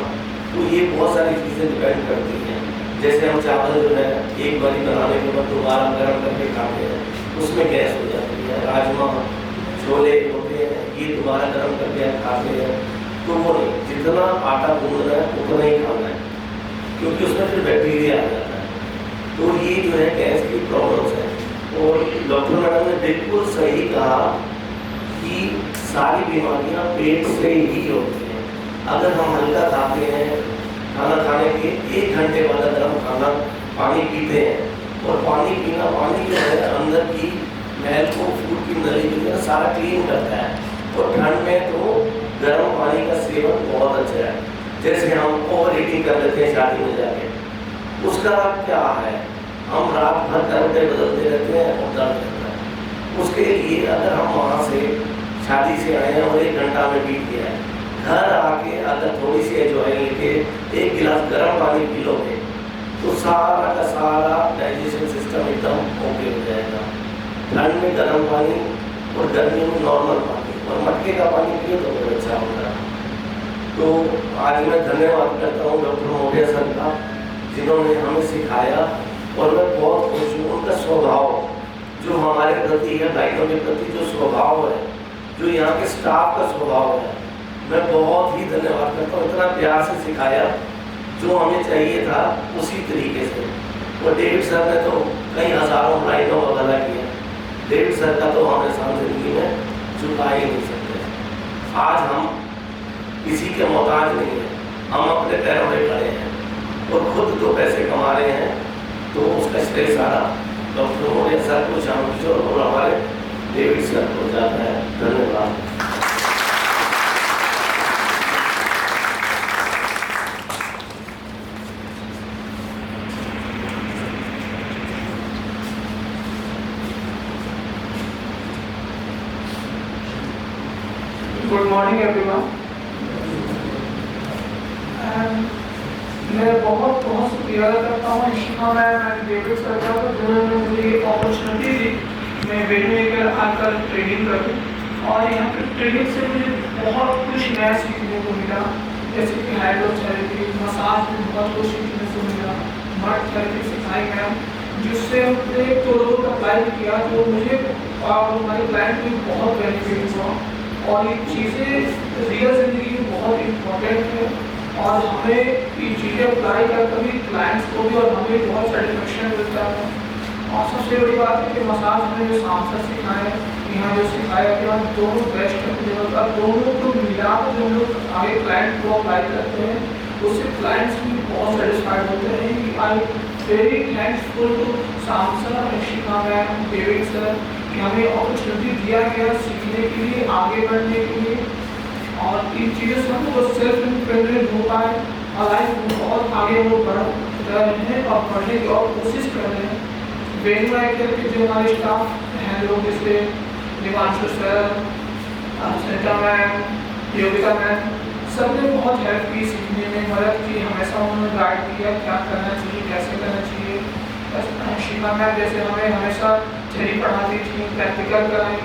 तो ये बहुत सारी चीज़ें डिपेंड करती हैं। जैसे हम चावल जो है एक बारी बनाने के बाद दोबारा गर्म करके खाते हैं, उसमें गैस हो जाती है। राजमा छोले होते हैं, ये दोबारा गर्म करके खाते हैं, तो वो नहीं, जितना आटा गूंदना है उतना ही खाना है, क्योंकि उसमें फिर बैक्टीरिया आ जाता है। तो ये जो है गैस की प्रॉब्लम्स है। और डॉक्टर मैडम ने बिल्कुल सही कहा कि सारी बीमारियां पेट से ही होती हैं। अगर हम हल्का खाते हैं, खाना खाने के 1 घंटे बाद अगर हम खाना पानी पीते हैं और पानी पीना, पानी जो है अंदर की मैल को, फूड की नली जो है सारा क्लीन करता है। और ठंड में तो गर्म पानी का सेवन बहुत अच्छा है। जैसे हम ओवर ईटिंग कर लेते हैं शादी में जाके, उसका क्या है, हम रात भर दर्द बदलते रहते हैं और दर्द रहता है। उसके लिए अगर हम वहाँ से शादी से आए हैं और 1 घंटा में बीत गया है, घर आके अगर थोड़ी सी अजवाइन लेके 1 गिलास गर्म पानी पी लोगे तो सारा का सारा डाइजेशन सिस्टम एकदम ओके हो जाएगा। ठंड में गर्म पानी और गर्मी में नॉर्मल पानी और मटके का पानी पिए तो बहुत अच्छा होता है। तो आज मैं धन्यवाद करता हूँ डॉक्टर मौर्य सर का, जिन्होंने हमें सिखाया और मैं बहुत खुश हूँ। उनका स्वभाव जो हमारे प्रति है, गाइडों के प्रति जो स्वभाव है, जो यहाँ के स्टाफ का स्वभाव है, मैं बहुत ही धन्यवाद करता हूँ। इतना प्यार से सिखाया जो हमें चाहिए था उसी तरीके से। और डेविड सर ने तो कई हज़ारों लाइनों का भला किया। डेविड सर का तो हमें जिंदगी में चुका ही नहीं सकते। आज हम किसी के मोहताज नहीं हैं, हम अपने पैरों में खड़े हैं और खुद 2 पैसे कमा रहे हैं, तो उसका श्रेय सारा डॉक्टर मौर्य सर को, श्याम किशोर और हमारे डेविड सर को जाता है। धन्यवाद। Good morning everyone. मैं बहुत बहुत शुक्रिया अदा करता हूँ Ishika ma'am and David sir का, जिन्होंने मुझे ये अपॉर्चुनिटी दी मैं वेन्यू लेकर आकर ट्रेनिंग करूँ। और यहाँ पर ट्रेनिंग से मुझे बहुत कुछ नया सीखने को मिला, जैसे कि हाइड्रोथेरेपी, मसाज में बहुत कुछ सीखने को मिला, मड थेरेपी सिखाई मैम, जिससे हमने 2 रोज अप्लाई किया तो मुझे और हमारे क्लाइंट को बहुत बेनिफिट हुआ। और ये चीज़ें रियल ज़िंदगी में बहुत इम्पोर्टेंट है और हमें ये चीज़ें अप्लाई कर कभी क्लाइंट्स को भी और हमें बहुत सेटिस्फेक्शन मिलता है। और सबसे बड़ी बात है कि मसाज में जो सांसद सिखाए, यहाँ जो सिखाया कि हम दोनों बेस्ट का दोनों को मिला कर जो हम लोग आगे क्लाइंट को अप्लाई करते हैं, उससे क्लाइंट्स भी बहुत सेटिस्फाइड होते हैं। कि आई वेरी थैंक्सफुल टू सांसद, इशिका मैम, डेविड सर कि हमें अपॉर्चुनिटी दिया गया सीखने के लिए, आगे बढ़ने के लिए, और इन चीज़ों से हम लोग सेल्फ इंडिपेंडेंट हो पाए और लाइफ में बहुत आगे वो बढ़ रहे हैं और बढ़ने की और कोशिश कर रहे हैं। वेन्यू एक्टर के जो हमारे स्टाफ हैं लोग, जैसे दिवांशु सर, सरिता मैम, योगिता मैम, सब ने बहुत हेल्प की, सीखने में मदद की, हमेशा उन्होंने गाइड किया क्या करना चाहिए, कैसे करना चाहिए। शिमा मैम जैसे हमें हमेशा थ्योरी पढ़ाती थी, प्रैक्टिकल कराई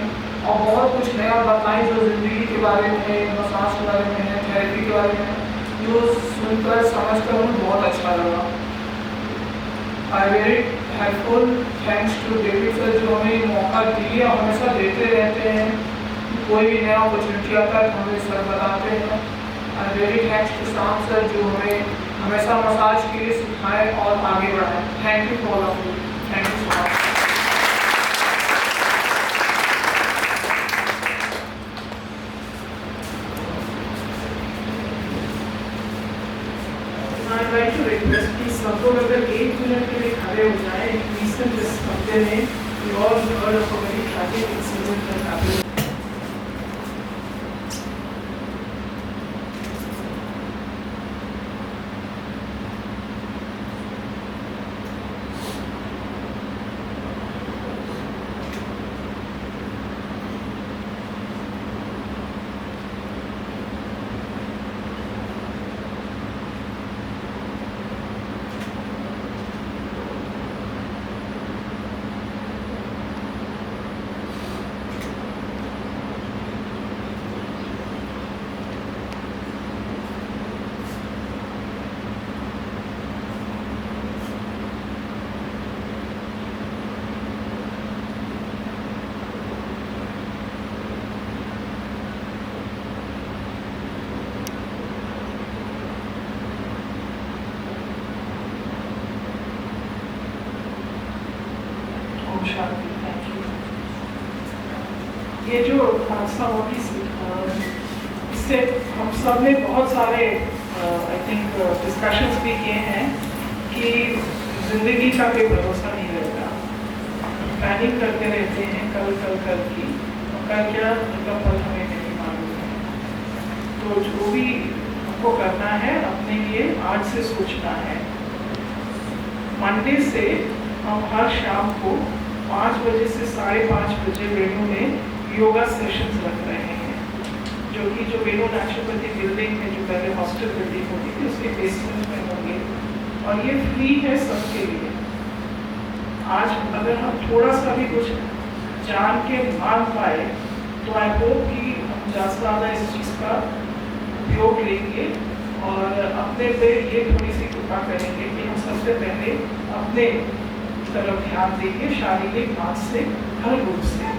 और बहुत कुछ नया बताई जो ज़िंदगी के बारे में है, मसाज के बारे में है, थेरेपी के बारे में, जो सुनकर समझकर मुझे बहुत अच्छा लगा। I very helpful thanks to David sir जो हमें मौका दिए और हमेशा देते रहते हैं। कोई भी नया अपॉर्चुनिटी आता है तो हमें सर बताते हैं। आई वेरी थैंक्स टू शाम सर जो हमें हमेशा मसाज के लिए सिखाए और आगे बढ़ाए। Thank you for all of you. Thank you so much. I'd like to request please सब लोग अगर 1 मिनट के लिए खड़े हो जाए। रिसेंट इस हफ्ते में we all heard of a very tragic incident that happened. Shanti. Thank you. ये जो हादसा होगी इससे हम सब ने बहुत सारे आई थिंक डिस्कशंस भी किए हैं कि ज़िंदगी का कोई भरोसा नहीं रहता। प्लानिंग करते रहते हैं कल की, और कल क्या उनका फल हमें नहीं मालूम है। तो जो भी हमको करना है अपने लिए आज से सोचना है। मंडे से हम हर शाम को 5 बजे से 5:30 बजे वेन्यू में योगा सेशंस रख रहे हैं, जो कि जो वेन्यू नेचुरोपैथी बिल्डिंग में जो पहले हॉस्टल बिल्डिंग होती थी उसके बेसमेंट में होंगे, और ये फ्री है सबके लिए। आज अगर हम थोड़ा सा भी कुछ जान के मान पाए तो आई होप कि हम ज़्यादा इस चीज़ का उपयोग लेंगे और अपने पे ये थोड़ी सी कृपा करेंगे कि हम सबसे पहले अपने तरफ ध्यान देंगे शारीरिक, मानसिक, हर रूप से।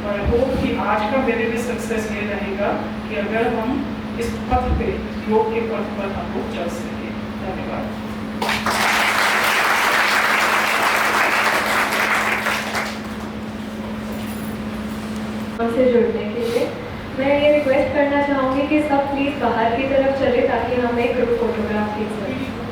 और होप कि आज का मेरे लिए सक्सेस ये रहेगा कि अगर हम इस पथ पे, योग के पथ पर हम लोग चल सके। धन्यवाद। हमसे जुड़ने के लिए मैं ये रिक्वेस्ट करना चाहूँगी कि सब प्लीज़ बाहर की तरफ चले ताकि हम एक ग्रुप फोटोग्राफ खींच सकें।